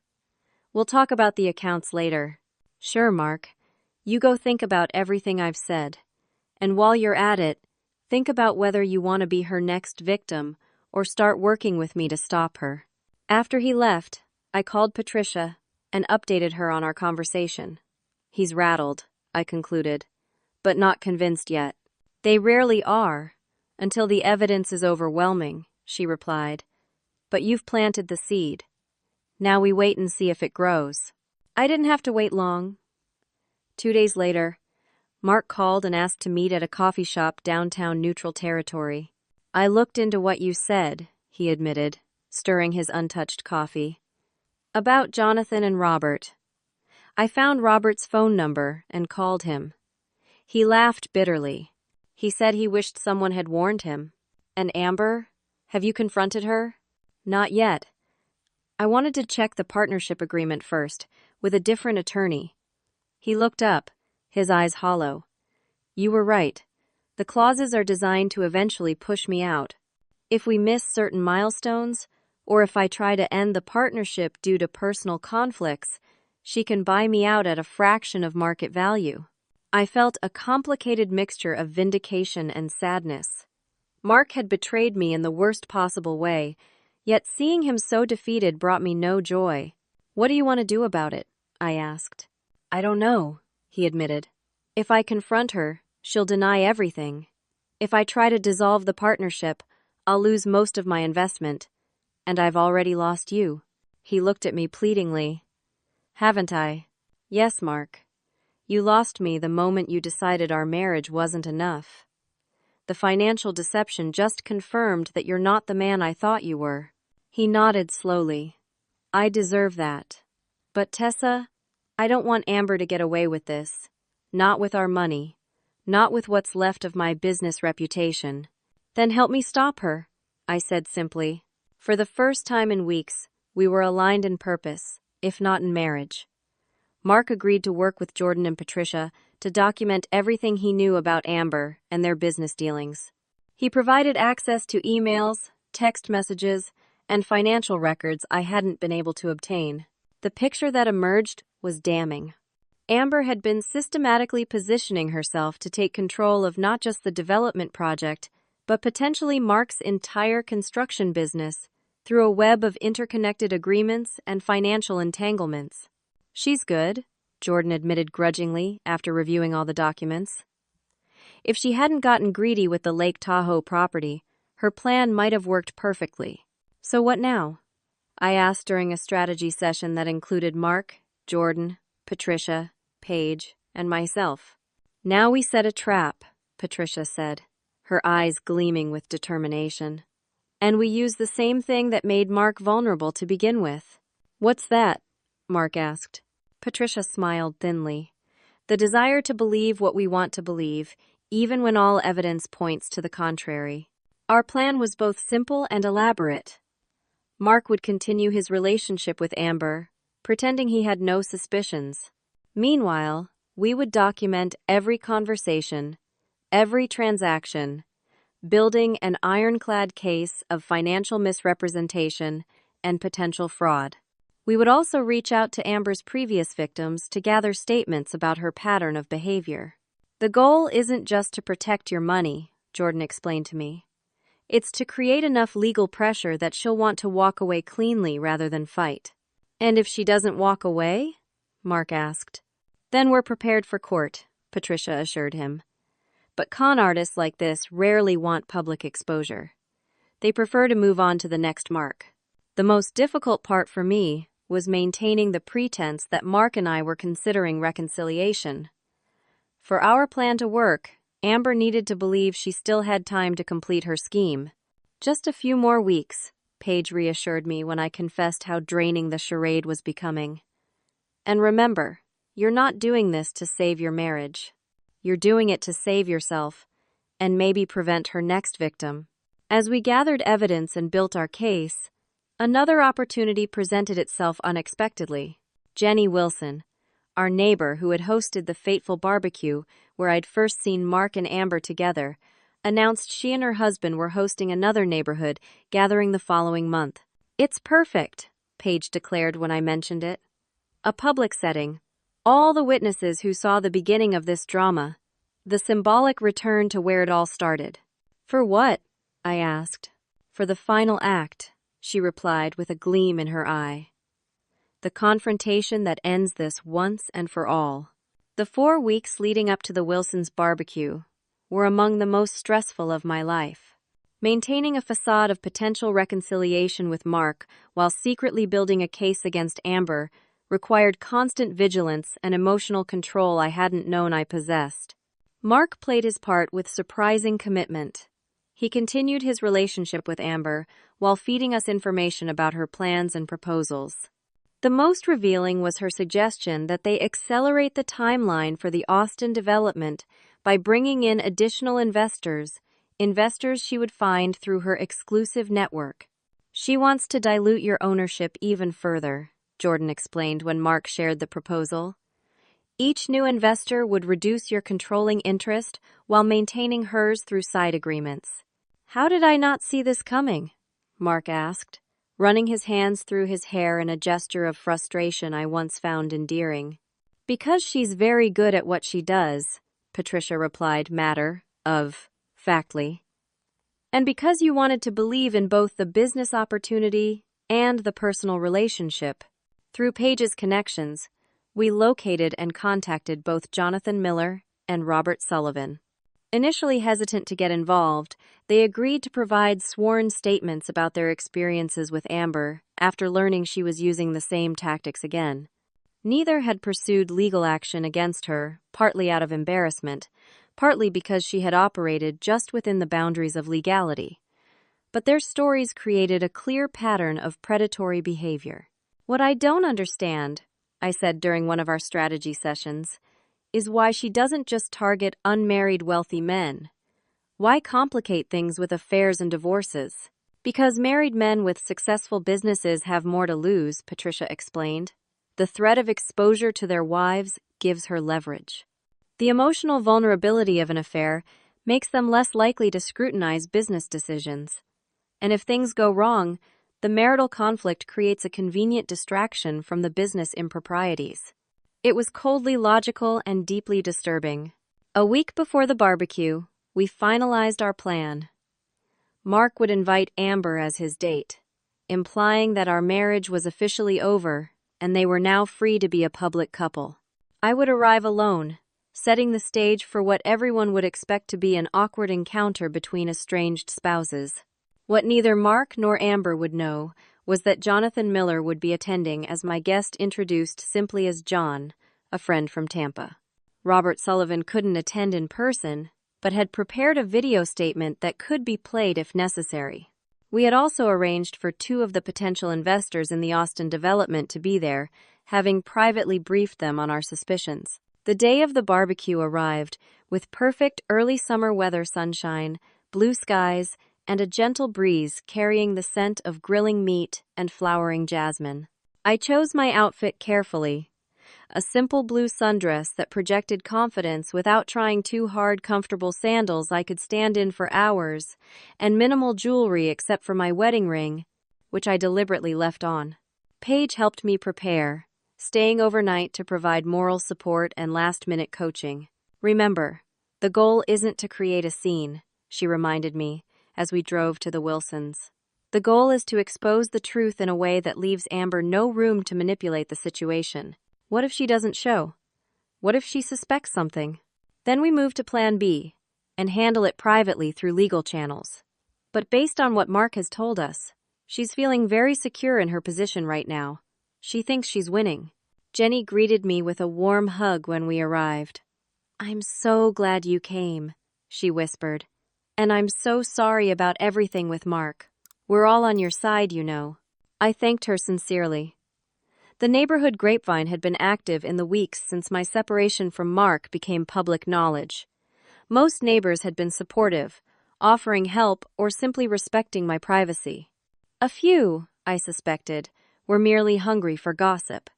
We'll talk about the accounts later. Sure, Mark. You go think about everything I've said. And while you're at it, think about whether you want to be her next victim or start working with me to stop her. After he left, I called Patricia and updated her on our conversation. He's rattled, I concluded, but not convinced yet. They rarely are, until the evidence is overwhelming, she replied. But you've planted the seed. Now we wait and see if it grows. I didn't have to wait long. 2 days later, Mark called and asked to meet at a coffee shop downtown Neutral Territory. I looked into what you said, he admitted, stirring his untouched coffee. About Jonathan and Robert. I found Robert's phone number and called him. He laughed bitterly. He said he wished someone had warned him. And Amber? Have you confronted her? Not yet. I wanted to check the partnership agreement first, with a different attorney. He looked up, his eyes hollow. You were right. The clauses are designed to eventually push me out. If we miss certain milestones, or if I try to end the partnership due to personal conflicts, she can buy me out at a fraction of market value. I felt a complicated mixture of vindication and sadness. Mark had betrayed me in the worst possible way, yet seeing him so defeated brought me no joy. What do you want to do about it? I asked. I don't know, he admitted. If I confront her, she'll deny everything. If I try to dissolve the partnership, I'll lose most of my investment. And I've already lost you. He looked at me pleadingly. Haven't I? Yes, Mark. You lost me the moment you decided our marriage wasn't enough. The financial deception just confirmed that you're not the man I thought you were. He nodded slowly. I deserve that. But Tessa, I don't want Amber to get away with this. Not with our money. Not with what's left of my business reputation. Then help me stop her, I said simply. For the first time in weeks, we were aligned in purpose, if not in marriage. Mark agreed to work with Jordan and Patricia to document everything he knew about Amber and their business dealings. He provided access to emails, text messages, and financial records I hadn't been able to obtain. The picture that emerged was damning. Amber had been systematically positioning herself to take control of not just the development project, but potentially Mark's entire construction business through a web of interconnected agreements and financial entanglements. She's good, Jordan admitted grudgingly after reviewing all the documents. If she hadn't gotten greedy with the Lake Tahoe property, her plan might have worked perfectly. So what now? I asked during a strategy session that included Mark, Jordan, Patricia, Paige, and myself. Now we set a trap, Patricia said, her eyes gleaming with determination. And we use the same thing that made Mark vulnerable to begin with. What's that? Mark asked. Patricia smiled thinly. The desire to believe what we want to believe, even when all evidence points to the contrary. Our plan was both simple and elaborate. Mark would continue his relationship with Amber, pretending he had no suspicions. Meanwhile, we would document every conversation, every transaction, building an ironclad case of financial misrepresentation and potential fraud. We would also reach out to Amber's previous victims to gather statements about her pattern of behavior. The goal isn't just to protect your money, Jordan explained to me. It's to create enough legal pressure that she'll want to walk away cleanly rather than fight. And if she doesn't walk away? Mark asked. Then we're prepared for court, Patricia assured him. But con artists like this rarely want public exposure. They prefer to move on to the next mark. The most difficult part for me was maintaining the pretense that Mark and I were considering reconciliation. For our plan to work, Amber needed to believe she still had time to complete her scheme. Just a few more weeks, Paige reassured me when I confessed how draining the charade was becoming. And remember, you're not doing this to save your marriage. You're doing it to save yourself and maybe prevent her next victim. As we gathered evidence and built our case, another opportunity presented itself unexpectedly. Jenny Wilson, our neighbor who had hosted the fateful barbecue where I'd first seen Mark and Amber together, announced she and her husband were hosting another neighborhood gathering the following month. "It's perfect," Paige declared when I mentioned it. "A public setting. All the witnesses who saw the beginning of this drama. The symbolic return to where it all started." "For what?" I asked. "For the final act," she replied with a gleam in her eye. "The confrontation that ends this once and for all." The 4 weeks leading up to the Wilsons' barbecue were among the most stressful of my life. Maintaining a facade of potential reconciliation with Mark while secretly building a case against Amber required constant vigilance and emotional control I hadn't known I possessed. Mark played his part with surprising commitment. He continued his relationship with Amber while feeding us information about her plans and proposals. The most revealing was her suggestion that they accelerate the timeline for the Austin development by bringing in additional investors she would find through her exclusive network. "She wants to dilute your ownership even further," Jordan explained when Mark shared the proposal. "Each new investor would reduce your controlling interest while maintaining hers through side agreements." "How did I not see this coming?" Mark asked, running his hands through his hair in a gesture of frustration I once found endearing. "Because she's very good at what she does," Patricia replied matter-of-factly. "And because you wanted to believe in both the business opportunity and the personal relationship." Through Paige's connections, we located and contacted both Jonathan Miller and Robert Sullivan. Initially hesitant to get involved, they agreed to provide sworn statements about their experiences with Amber after learning she was using the same tactics again. Neither had pursued legal action against her, partly out of embarrassment, partly because she had operated just within the boundaries of legality. But their stories created a clear pattern of predatory behavior. "What I don't understand," I said during one of our strategy sessions, "is why she doesn't just target unmarried wealthy men. Why complicate things with affairs and divorces?" "Because married men with successful businesses have more to lose," Patricia explained. "The threat of exposure to their wives gives her leverage. The emotional vulnerability of an affair makes them less likely to scrutinize business decisions. And if things go wrong, the marital conflict creates a convenient distraction from the business improprieties." It was coldly logical and deeply disturbing. A week before the barbecue, we finalized our plan. Mark would invite Amber as his date, implying that our marriage was officially over and they were now free to be a public couple. I would arrive alone, setting the stage for what everyone would expect to be an awkward encounter between estranged spouses. What neither Mark nor Amber would know was that Jonathan Miller would be attending as my guest introduced simply as John, a friend from Tampa. Robert Sullivan couldn't attend in person, but had prepared a video statement that could be played if necessary. We had also arranged for 2 of the potential investors in the Austin development to be there, having privately briefed them on our suspicions. The day of the barbecue arrived, with perfect early summer weather, sunshine, blue skies, and a gentle breeze carrying the scent of grilling meat and flowering jasmine. I chose my outfit carefully. A simple blue sundress that projected confidence without trying too hard, comfortable sandals I could stand in for hours, and minimal jewelry except for my wedding ring, which I deliberately left on. Paige helped me prepare, staying overnight to provide moral support and last-minute coaching. "Remember, the goal isn't to create a scene," she reminded me, as we drove to the Wilsons. The goal is to expose the truth in a way that leaves Amber no room to manipulate the situation. What if she doesn't show? What if she suspects something? Then we move to Plan B and handle it privately through legal channels. But based on what Mark has told us, she's feeling very secure in her position right now. She thinks she's winning. Jenny greeted me with a warm hug when we arrived. "I'm so glad you came," she whispered. "And I'm so sorry about everything with Mark. We're all on your side, you know." I thanked her sincerely. The neighborhood grapevine had been active in the weeks since my separation from Mark became public knowledge. Most neighbors had been supportive, offering help or simply respecting my privacy. A few, I suspected, were merely hungry for gossip.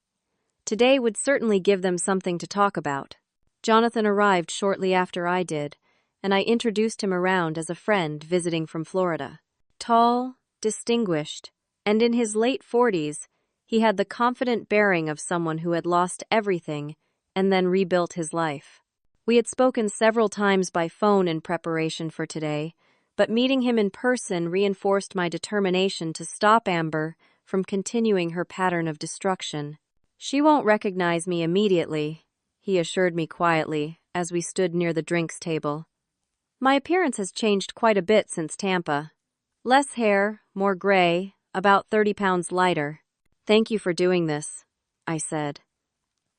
Today would certainly give them something to talk about. Jonathan arrived shortly after I did, and I introduced him around as a friend visiting from Florida. Tall, distinguished, and in his late 40s, he had the confident bearing of someone who had lost everything and then rebuilt his life. We had spoken several times by phone in preparation for today, but meeting him in person reinforced my determination to stop Amber from continuing her pattern of destruction. "She won't recognize me immediately," he assured me quietly as we stood near the drinks table. "My appearance has changed quite a bit since Tampa. Less hair, more gray, about 30 pounds lighter." "Thank you for doing this," I said.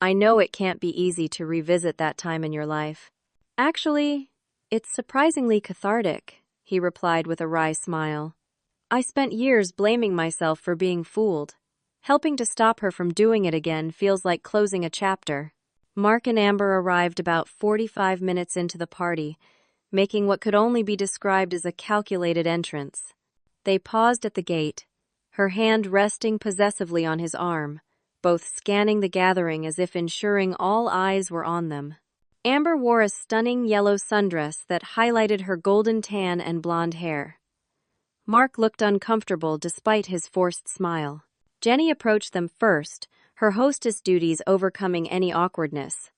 "I know it can't be easy to revisit that time in your life." "Actually, it's surprisingly cathartic," he replied with a wry smile. "I spent years blaming myself for being fooled. Helping to stop her from doing it again feels like closing a chapter." Mark and Amber arrived about 45 minutes into the party, making what could only be described as a calculated entrance. They paused at the gate, her hand resting possessively on his arm, both scanning the gathering as if ensuring all eyes were on them. Amber wore a stunning yellow sundress that highlighted her golden tan and blonde hair. Mark looked uncomfortable despite his forced smile. Jenny approached them first, her hostess duties overcoming any awkwardness.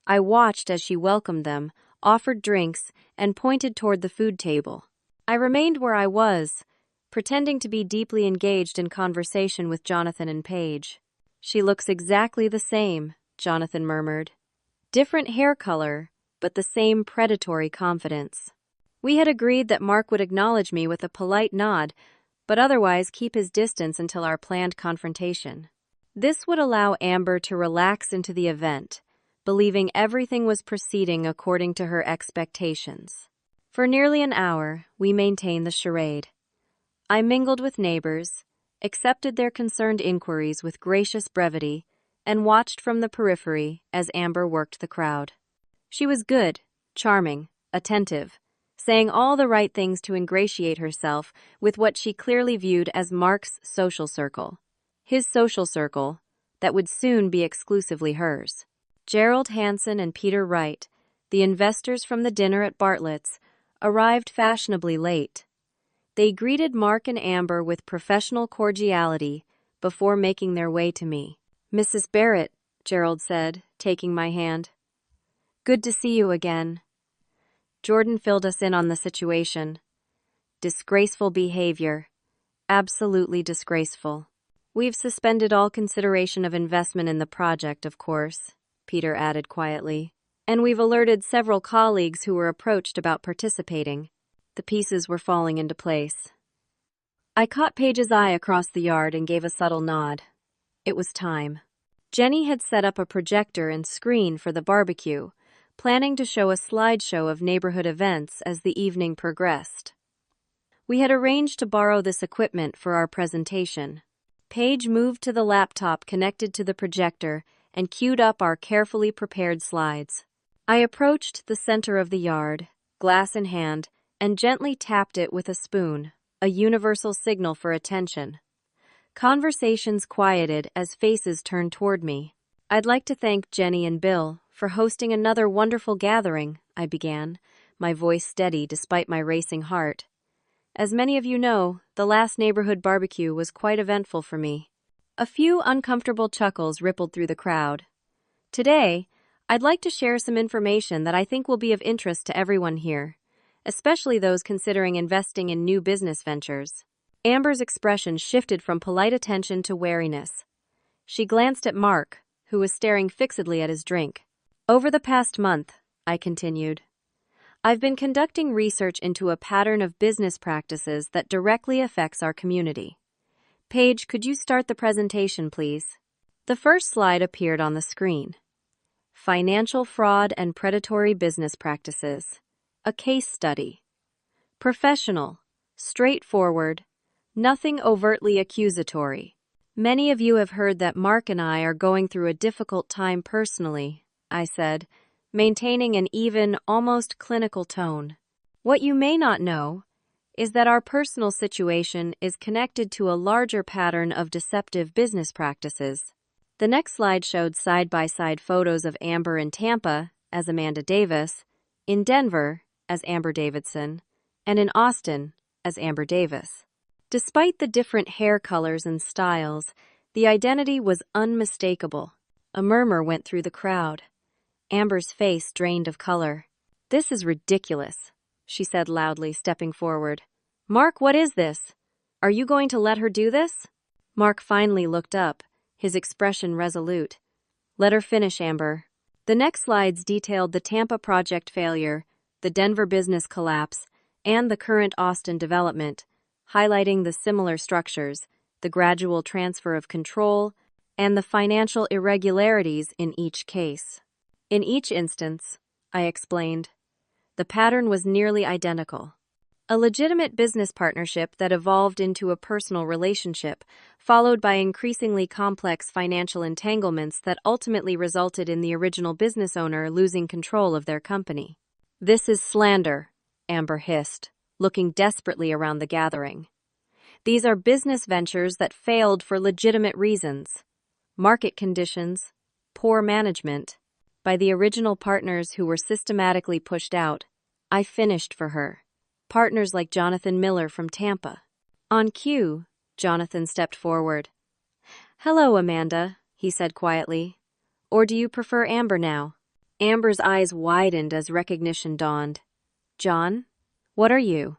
I watched as she welcomed them, offered drinks, and pointed toward the food table. I remained where I was, pretending to be deeply engaged in conversation with Jonathan and Paige. "She looks exactly the same," Jonathan murmured. "Different hair color, but the same predatory confidence." We had agreed that Mark would acknowledge me with a polite nod, but otherwise keep his distance until our planned confrontation. This would allow Amber to relax into the event, believing everything was proceeding according to her expectations. For nearly an hour, we maintained the charade. I mingled with neighbors, accepted their concerned inquiries with gracious brevity, and watched from the periphery as Amber worked the crowd. She was good, charming, attentive, saying all the right things to ingratiate herself with what she clearly viewed as Mark's social circle. His social circle that would soon be exclusively hers. Gerald Hansen and Peter Wright, the investors from the dinner at Bartlett's, arrived fashionably late. They greeted Mark and Amber with professional cordiality before making their way to me. "Mrs. Barrett," Gerald said, taking my hand. "Good to see you again." Jordan filled us in on the situation. "Disgraceful behavior. Absolutely disgraceful. We've suspended all consideration of investment in the project, of course," Peter added quietly. "And we've alerted several colleagues who were approached about participating." The pieces were falling into place. I caught Paige's eye across the yard and gave a subtle nod. It was time. Jenny had set up a projector and screen for the barbecue, planning to show a slideshow of neighborhood events as the evening progressed. We had arranged to borrow this equipment for our presentation. Paige moved to the laptop connected to the projector and queued up our carefully prepared slides. I approached the center of the yard, glass in hand, and gently tapped it with a spoon, a universal signal for attention. Conversations quieted as faces turned toward me. "I'd like to thank Jenny and Bill for hosting another wonderful gathering," I began, my voice steady despite my racing heart. "As many of you know, the last neighborhood barbecue was quite eventful for me." A few uncomfortable chuckles rippled through the crowd. "Today, I'd like to share some information that I think will be of interest to everyone here. especially those considering investing in new business ventures. Amber's expression shifted from polite attention to wariness. She glanced at Mark, who was staring fixedly at his drink. Over the past month, I continued, I've been conducting research into a pattern of business practices that directly affects our community. Paige, could you start the presentation, please? The first slide appeared on the screen. Financial fraud and predatory business practices. A case study. Professional, straightforward, nothing overtly accusatory. Many of you have heard that Mark and I are going through a difficult time personally, I said, maintaining an even, almost clinical tone. What you may not know is that our personal situation is connected to a larger pattern of deceptive business practices. The next slide showed side-by-side photos of Amber in Tampa as Amanda Davis, in Denver as Amber Davidson, and in Austin as Amber Davis. Despite the different hair colors and styles, the identity was unmistakable. A murmur went through the crowd. Amber's face drained of color. "This is ridiculous," she said loudly, stepping forward. "Mark, what is this? Are you going to let her do this?" Mark finally looked up, his expression resolute. "Let her finish, Amber." The next slides detailed the Tampa project failure, the Denver business collapse, and the current Austin development, highlighting the similar structures, the gradual transfer of control, and the financial irregularities in each case. In each instance, I explained, the pattern was nearly identical. A legitimate business partnership that evolved into a personal relationship, followed by increasingly complex financial entanglements that ultimately resulted in the original business owner losing control of their company. "This is slander," Amber hissed, looking desperately around the gathering. "These are business ventures that failed for legitimate reasons. Market conditions, poor management. By the original partners who were systematically pushed out, I finished for her. Partners like Jonathan Miller from Tampa." On cue, Jonathan stepped forward. "Hello, Amanda," he said quietly. "Or do you prefer Amber now?" Amber's eyes widened as recognition dawned. "John? What are you?"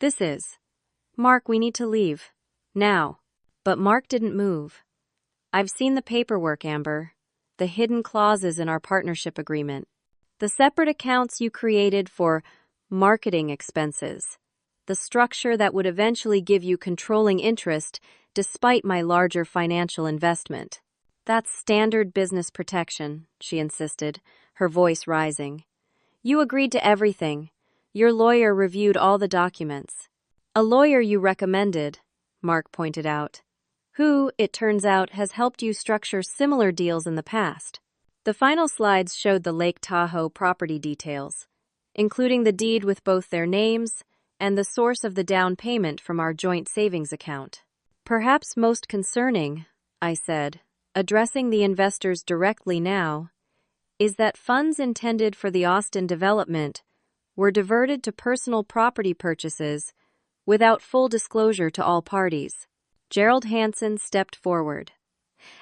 "This is." "Mark, we need to leave. Now." But Mark didn't move. "I've seen the paperwork, Amber. The hidden clauses in our partnership agreement. The separate accounts you created for marketing expenses. The structure that would eventually give you controlling interest despite my larger financial investment. That's standard business protection," she insisted, her voice rising. "You agreed to everything. Your lawyer reviewed all the documents." "A lawyer you recommended," Mark pointed out, "who, it turns out, has helped you structure similar deals in the past." The final slides showed the Lake Tahoe property details, including the deed with both their names and the source of the down payment from our joint savings account. "Perhaps most concerning," I said, addressing the investors directly now, "is that funds intended for the Austin development were diverted to personal property purchases without full disclosure to all parties." Gerald Hansen stepped forward.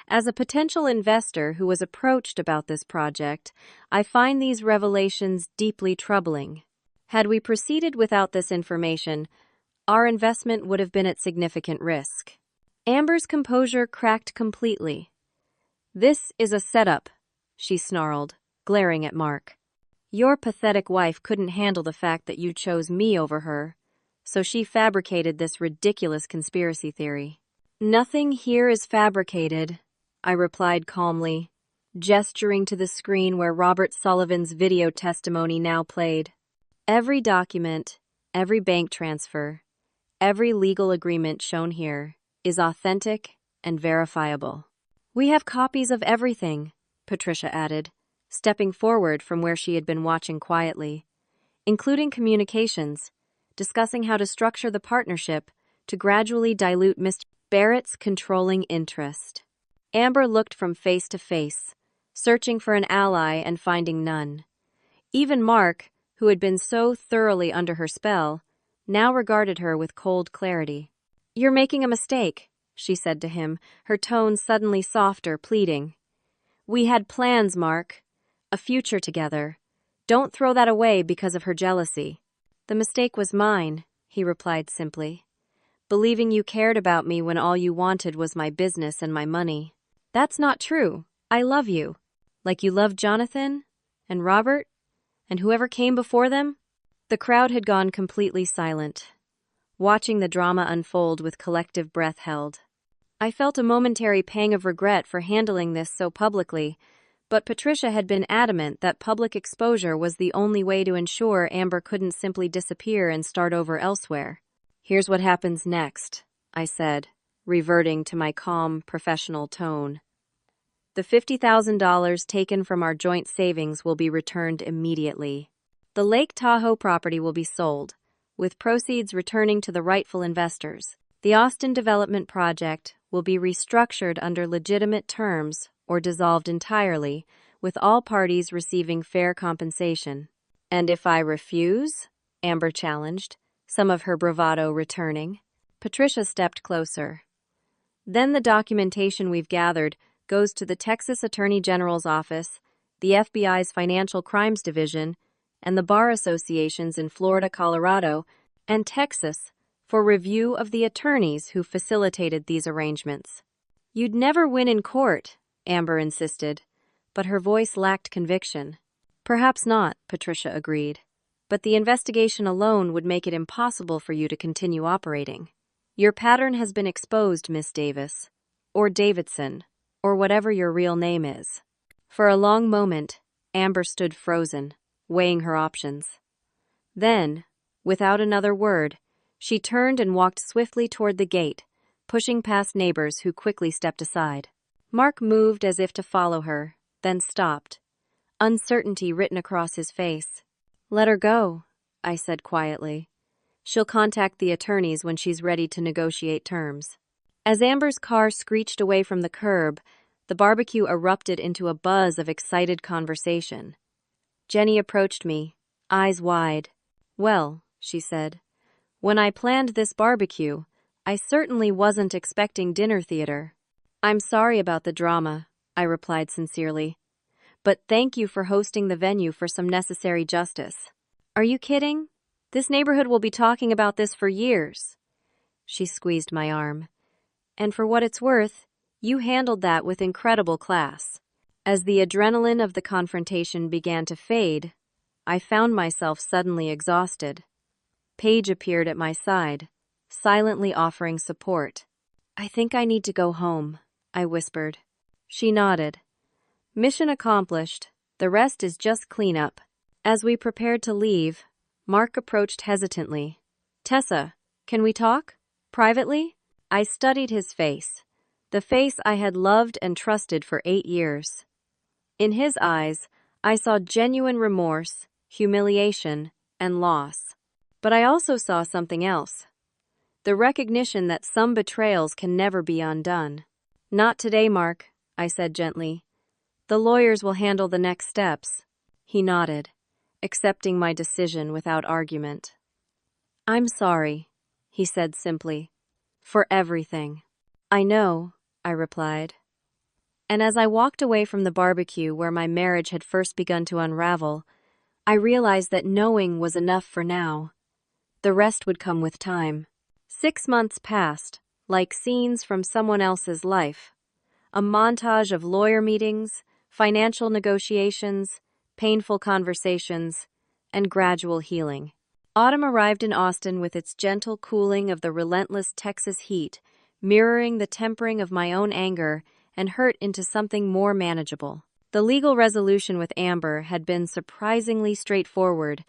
"As a potential investor who was approached about this project, I find these revelations deeply troubling. Had we proceeded without this information, our investment would have been at significant risk." Amber's composure cracked completely. "This is a setup," she snarled, glaring at Mark. "Your pathetic wife couldn't handle the fact that you chose me over her, so she fabricated this ridiculous conspiracy theory." "Nothing here is fabricated," I replied calmly, gesturing to the screen where Robert Sullivan's video testimony now played. "Every document, every bank transfer, every legal agreement shown here is authentic and verifiable." "We have copies of everything," Patricia added, stepping forward from where she had been watching quietly, "including communications, discussing how to structure the partnership to gradually dilute Mr. Barrett's controlling interest." Amber looked from face to face, searching for an ally and finding none. Even Mark, who had been so thoroughly under her spell, now regarded her with cold clarity. "You're making a mistake," she said to him, her tone suddenly softer, pleading. "We had plans, Mark. A future together. Don't throw that away because of her jealousy." "The mistake was mine," he replied simply. "Believing you cared about me when all you wanted was my business and my money. That's not true. I love you. Like you loved Jonathan? And Robert? And whoever came before them?" The crowd had gone completely silent, watching the drama unfold with collective breath held. I felt a momentary pang of regret for handling this so publicly, but Patricia had been adamant that public exposure was the only way to ensure Amber couldn't simply disappear and start over elsewhere. "Here's what happens next," I said, reverting to my calm, professional tone. "The $50,000 taken from our joint savings will be returned immediately. The Lake Tahoe property will be sold, with proceeds returning to the rightful investors. The Austin Development Project will be restructured under legitimate terms or dissolved entirely, with all parties receiving fair compensation." "And if I refuse?" Amber challenged, some of her bravado returning. Patricia stepped closer. "Then the documentation we've gathered goes to the Texas Attorney General's office, the FBI's Financial Crimes Division, and the bar associations in Florida, Colorado, and Texas for review of the attorneys who facilitated these arrangements." "You'd never win in court," Amber insisted, but her voice lacked conviction. "Perhaps not," Patricia agreed, "but the investigation alone would make it impossible for you to continue operating. Your pattern has been exposed, Miss Davis, or Davidson, or whatever your real name is." For a long moment, Amber stood frozen, weighing her options. Then, without another word, she turned and walked swiftly toward the gate, pushing past neighbors who quickly stepped aside. Mark moved as if to follow her, then stopped, uncertainty written across his face. "Let her go," I said quietly. "She'll contact the attorneys when she's ready to negotiate terms." As Amber's car screeched away from the curb, the barbecue erupted into a buzz of excited conversation. Jenny approached me, eyes wide. "Well," she said, "when I planned this barbecue, I certainly wasn't expecting dinner theater." "I'm sorry about the drama," I replied sincerely, "but thank you for hosting the venue for some necessary justice." "Are you kidding? This neighborhood will be talking about this for years." She squeezed my arm. "And for what it's worth, you handled that with incredible class." As the adrenaline of the confrontation began to fade, I found myself suddenly exhausted. Paige appeared at my side, silently offering support. "I think I need to go home," I whispered. She nodded. "Mission accomplished. The rest is just cleanup." As we prepared to leave, Mark approached hesitantly. "Tessa, can we talk? Privately?" I studied his face, the face I had loved and trusted for 8 years. In his eyes, I saw genuine remorse, humiliation, and loss. But I also saw something else. The recognition that some betrayals can never be undone. "Not today, Mark," I said gently. "The lawyers will handle the next steps." He nodded, accepting my decision without argument. "I'm sorry," he said simply, "for everything." "I know," I replied. And as I walked away from the barbecue where my marriage had first begun to unravel, I realized that knowing was enough for now. The rest would come with time. 6 months passed, like scenes from someone else's life. A montage of lawyer meetings, financial negotiations, painful conversations, and gradual healing. Autumn arrived in Austin with its gentle cooling of the relentless Texas heat, mirroring the tempering of my own anger and hurt into something more manageable. The legal resolution with Amber had been surprisingly straightforward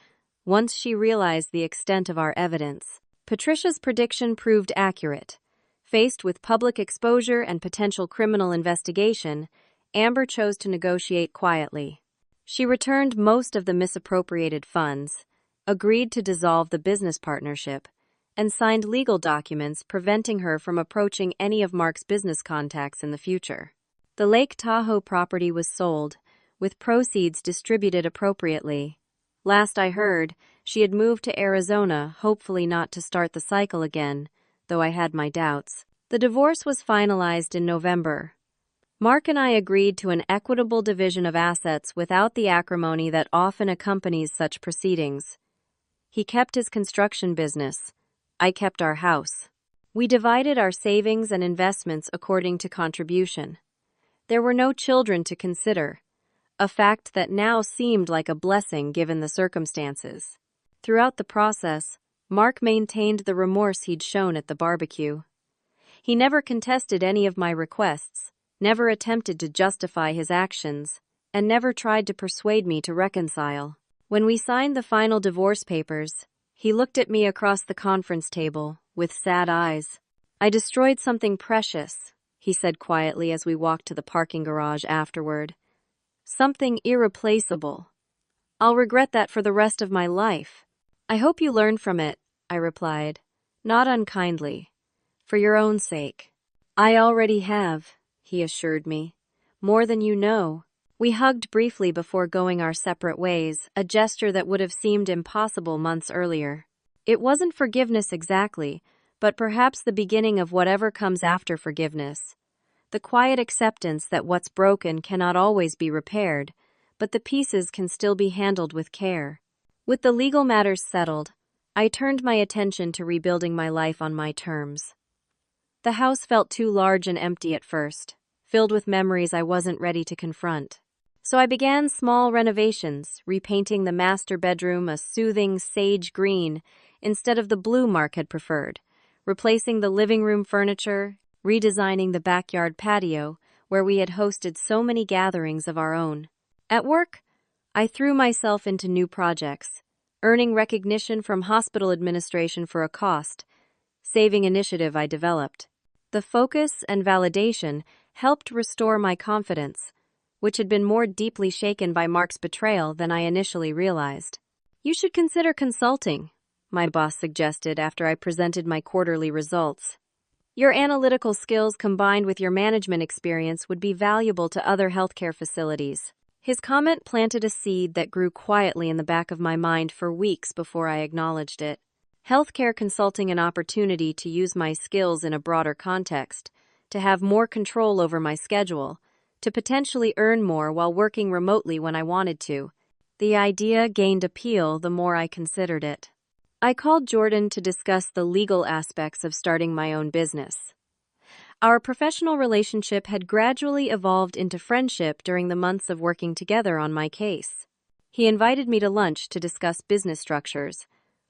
once she realized the extent of our evidence. Patricia's prediction proved accurate. Faced with public exposure and potential criminal investigation, Amber chose to negotiate quietly. She returned most of the misappropriated funds, agreed to dissolve the business partnership, and signed legal documents preventing her from approaching any of Mark's business contacts in the future. The Lake Tahoe property was sold, with proceeds distributed appropriately. Last I heard, she had moved to Arizona, hopefully not to start the cycle again, though I had my doubts. The divorce was finalized in November. Mark and I agreed to an equitable division of assets without the acrimony that often accompanies such proceedings. He kept his construction business. I kept our house. We divided our savings and investments according to contribution. There were no children to consider, a fact that now seemed like a blessing given the circumstances. Throughout the process, Mark maintained the remorse he'd shown at the barbecue. He never contested any of my requests, never attempted to justify his actions, and never tried to persuade me to reconcile. When we signed the final divorce papers, he looked at me across the conference table with sad eyes. "I destroyed something precious," he said quietly as we walked to the parking garage afterward. "Something irreplaceable. I'll regret that for the rest of my life." "I hope you learn from it," I replied, not unkindly. "For your own sake." "I already have," he assured me. "More than you know." We hugged briefly before going our separate ways, a gesture that would have seemed impossible months earlier. It wasn't forgiveness exactly, but perhaps the beginning of whatever comes after forgiveness. The quiet acceptance that what's broken cannot always be repaired, but the pieces can still be handled with care. With the legal matters settled, I turned my attention to rebuilding my life on my terms. The house felt too large and empty at first, filled with memories I wasn't ready to confront. So I began small renovations, repainting the master bedroom a soothing sage green instead of the blue Mark had preferred, replacing the living room furniture, redesigning the backyard patio where we had hosted so many gatherings of our own. At work, I threw myself into new projects, earning recognition from hospital administration for a cost-saving initiative I developed. The focus and validation helped restore my confidence, which had been more deeply shaken by Mark's betrayal than I initially realized. "You should consider consulting," my boss suggested after I presented my quarterly results. "Your analytical skills combined with your management experience would be valuable to other healthcare facilities." His comment planted a seed that grew quietly in the back of my mind for weeks before I acknowledged it. Healthcare consulting an opportunity to use my skills in a broader context, to have more control over my schedule, to potentially earn more while working remotely when I wanted to. The idea gained appeal the more I considered it. I called Jordan to discuss the legal aspects of starting my own business. Our professional relationship had gradually evolved into friendship during the months of working together on my case. He invited me to lunch to discuss business structures,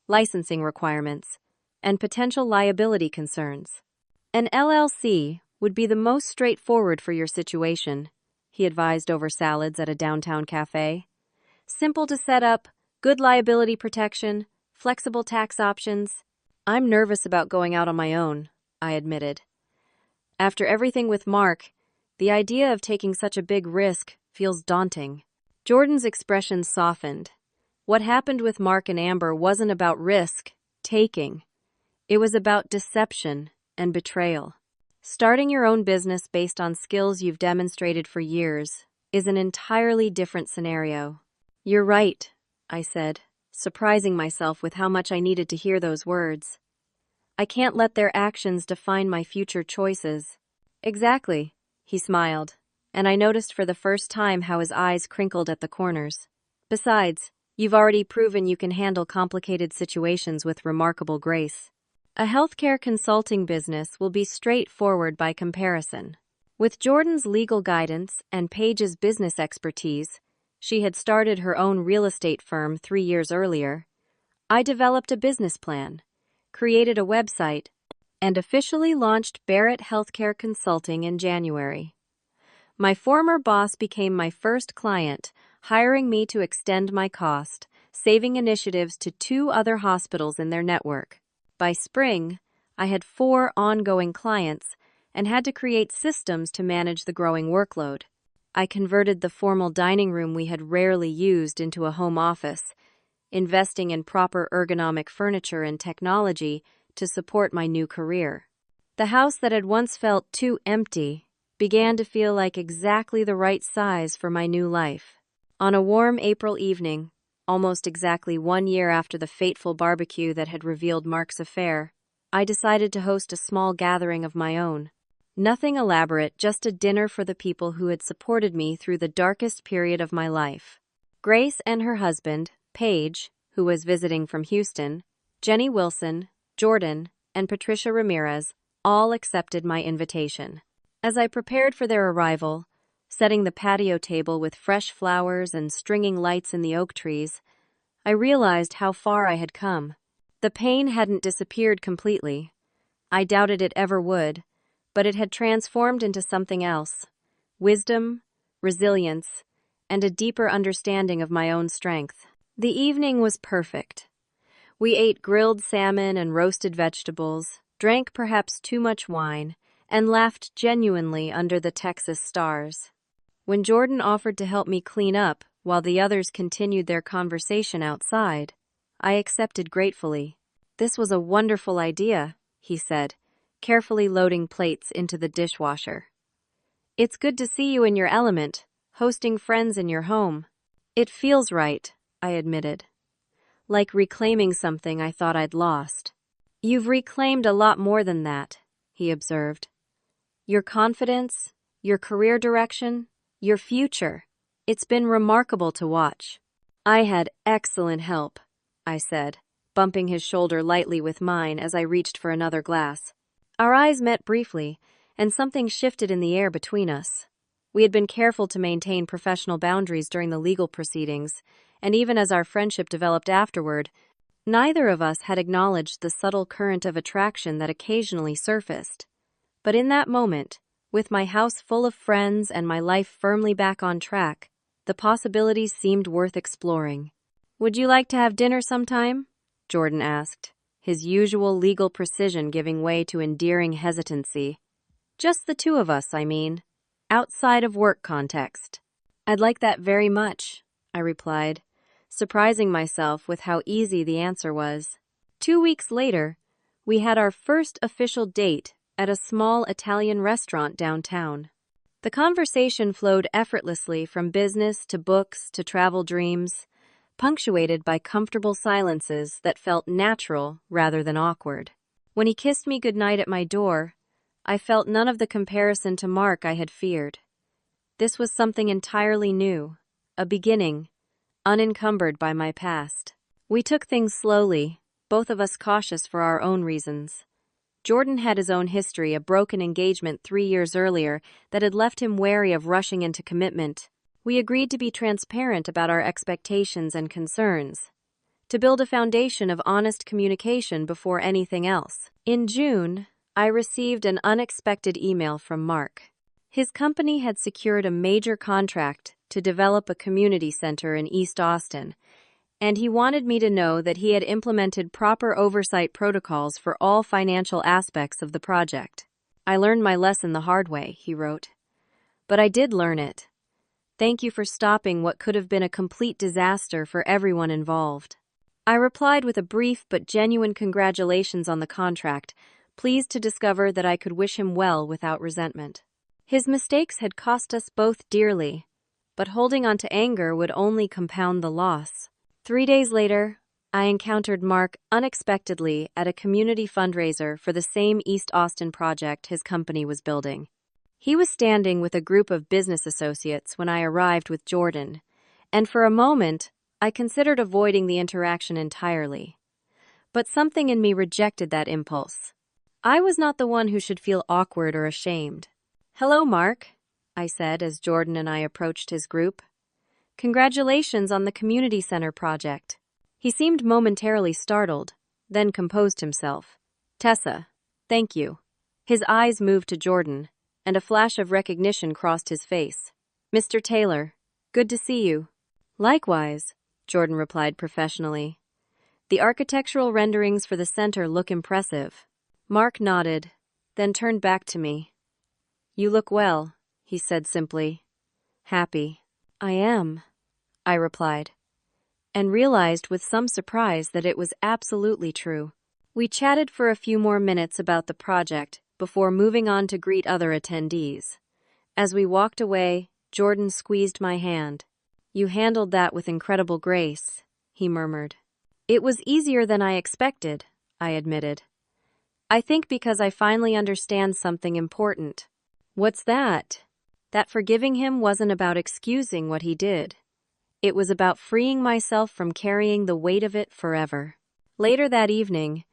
licensing requirements, and potential liability concerns. "An LLC would be the most straightforward for your situation," he advised over salads at a downtown cafe. "Simple to set up, good liability protection, flexible tax options." "I'm nervous about going out on my own," I admitted. "After everything with Mark, the idea of taking such a big risk feels daunting." Jordan's expression softened. What happened with Mark and Amber wasn't about risk-taking. It was about deception and betrayal. Starting your own business based on skills you've demonstrated for years is an entirely different scenario. "You're right," I said, surprising myself with how much I needed to hear those words. "I can't let their actions define my future choices." "Exactly," he smiled, and I noticed for the first time how his eyes crinkled at the corners. "Besides, you've already proven you can handle complicated situations with remarkable grace. A healthcare consulting business will be straightforward by comparison." With Jordan's legal guidance and Paige's business expertise, she had started her own real estate firm 3 years earlier, I developed a business plan, created a website, and officially launched Barrett Healthcare Consulting in January. My former boss became my first client, hiring me to extend my cost-saving initiatives to 2 other hospitals in their network. By spring, I had 4 ongoing clients and had to create systems to manage the growing workload. I converted the formal dining room we had rarely used into a home office, investing in proper ergonomic furniture and technology to support my new career. The house that had once felt too empty began to feel like exactly the right size for my new life. On a warm April evening, almost exactly 1 year after the fateful barbecue that had revealed Mark's affair, I decided to host a small gathering of my own. Nothing elaborate, just a dinner for the people who had supported me through the darkest period of my life. Grace and her husband, Paige, who was visiting from Houston, Jenny Wilson, Jordan, and Patricia Ramirez all accepted my invitation. As I prepared for their arrival, setting the patio table with fresh flowers and stringing lights in the oak trees, I realized how far I had come. The pain hadn't disappeared completely. I doubted it ever would, but it had transformed into something else: wisdom, resilience, and a deeper understanding of my own strength. The evening was perfect. We ate grilled salmon and roasted vegetables, drank perhaps too much wine, and laughed genuinely under the Texas stars. When Jordan offered to help me clean up while the others continued their conversation outside, I accepted gratefully. "This was a wonderful idea," he said, carefully loading plates into the dishwasher. "It's good to see you in your element, hosting friends in your home." "It feels right," I admitted. "Like reclaiming something I thought I'd lost." "You've reclaimed a lot more than that," he observed. "Your confidence, your career direction, your future. It's been remarkable to watch." "I had excellent help," I said, bumping his shoulder lightly with mine as I reached for another glass. Our eyes met briefly, and something shifted in the air between us. We had been careful to maintain professional boundaries during the legal proceedings, and even as our friendship developed afterward, neither of us had acknowledged the subtle current of attraction that occasionally surfaced. But in that moment, with my house full of friends and my life firmly back on track, the possibilities seemed worth exploring. "Would you like to have dinner sometime?" Jordan asked, his usual legal precision giving way to endearing hesitancy. "Just the two of us, I mean. Outside of work context." "I'd like that very much," I replied, surprising myself with how easy the answer was. 2 weeks later, we had our first official date at a small Italian restaurant downtown. The conversation flowed effortlessly from business to books to travel dreams, punctuated by comfortable silences that felt natural rather than awkward. When he kissed me goodnight at my door, I felt none of the comparison to Mark I had feared. This was something entirely new, a beginning, unencumbered by my past. We took things slowly, both of us cautious for our own reasons. Jordan had his own history, a broken engagement 3 years earlier that had left him wary of rushing into commitment. We agreed to be transparent about our expectations and concerns, to build a foundation of honest communication before anything else. In June, I received an unexpected email from Mark. His company had secured a major contract to develop a community center in East Austin, and he wanted me to know that he had implemented proper oversight protocols for all financial aspects of the project. "I learned my lesson the hard way," he wrote. "But I did learn it. Thank you for stopping what could have been a complete disaster for everyone involved." I replied with a brief but genuine congratulations on the contract, pleased to discover that I could wish him well without resentment. His mistakes had cost us both dearly, but holding on to anger would only compound the loss. 3 days later, I encountered Mark unexpectedly at a community fundraiser for the same East Austin project his company was building. He was standing with a group of business associates when I arrived with Jordan, and for a moment, I considered avoiding the interaction entirely. But something in me rejected that impulse. I was not the one who should feel awkward or ashamed. "Hello, Mark," I said as Jordan and I approached his group. "Congratulations on the community center project." He seemed momentarily startled, then composed himself. "Tessa, thank you." His eyes moved to Jordan, and a flash of recognition crossed his face. "Mr. Taylor, good to see you." "Likewise," Jordan replied professionally. "The architectural renderings for the center look impressive." Mark nodded, then turned back to me. "You look well," he said simply. "Happy." "I am," I replied, and realized with some surprise that it was absolutely true. We chatted for a few more minutes about the project before moving on to greet other attendees. As we walked away, Jordan squeezed my hand. "You handled that with incredible grace," he murmured. "It was easier than I expected," I admitted. "I think because I finally understand something important." "What's that?" "That forgiving him wasn't about excusing what he did. It was about freeing myself from carrying the weight of it forever. Later that evening,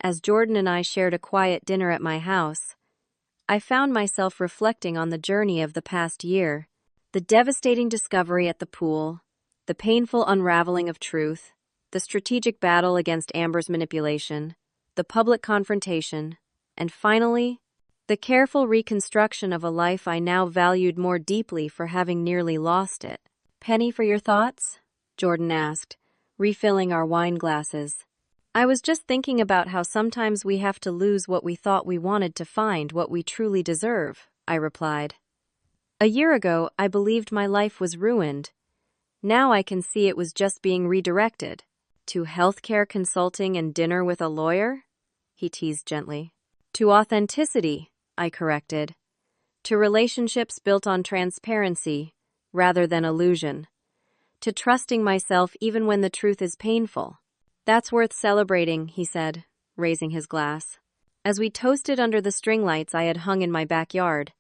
as Jordan and I shared a quiet dinner at my house, I found myself reflecting on the journey of the past year, the devastating discovery at the pool, the painful unraveling of truth, the strategic battle against Amber's manipulation, the public confrontation, and finally, the careful reconstruction of a life I now valued more deeply for having nearly lost it. "Penny for your thoughts?" Jordan asked, refilling our wine glasses. "I was just thinking about how sometimes we have to lose what we thought we wanted to find what we truly deserve," I replied. "A year ago, I believed my life was ruined. Now I can see it was just being redirected. To healthcare consulting and dinner with a lawyer?" he teased gently. "To authenticity," I corrected. "To relationships built on transparency rather than illusion. To trusting myself even when the truth is painful." "That's worth celebrating," he said, raising his glass. As we toasted under the string lights I had hung in my backyard,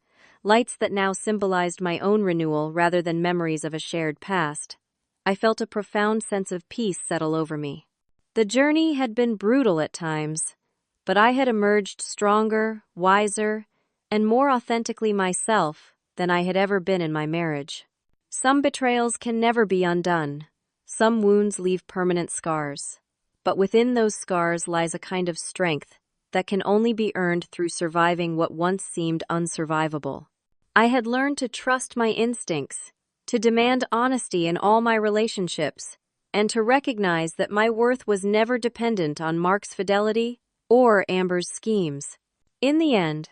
lights that now symbolized my own renewal rather than memories of a shared past, I felt a profound sense of peace settle over me. The journey had been brutal at times, but I had emerged stronger, wiser, and more authentically myself than I had ever been in my marriage. Some betrayals can never be undone. Some wounds leave permanent scars. But within those scars lies a kind of strength that can only be earned through surviving what once seemed unsurvivable. I had learned to trust my instincts, to demand honesty in all my relationships, and to recognize that my worth was never dependent on Mark's fidelity or Amber's schemes. In the end,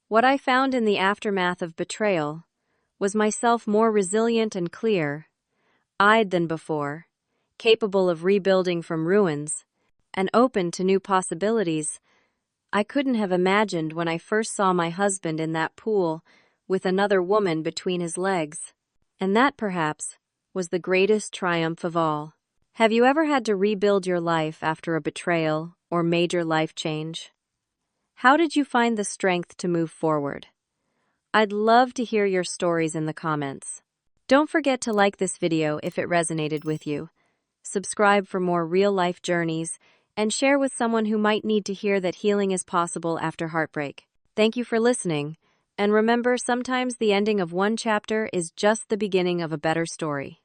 what I found in the aftermath of betrayal was myself more resilient and clear-eyed than before, capable of rebuilding from ruins, and open to new possibilities I couldn't have imagined when I first saw my husband in that pool with another woman between his legs. And that, perhaps, was the greatest triumph of all. Have you ever had to rebuild your life after a betrayal or major life change? How did you find the strength to move forward? I'd love to hear your stories in the comments. Don't forget to like this video if it resonated with you. Subscribe for more real-life journeys, and share with someone who might need to hear that healing is possible after heartbreak. Thank you for listening, and remember, sometimes the ending of one chapter is just the beginning of a better story.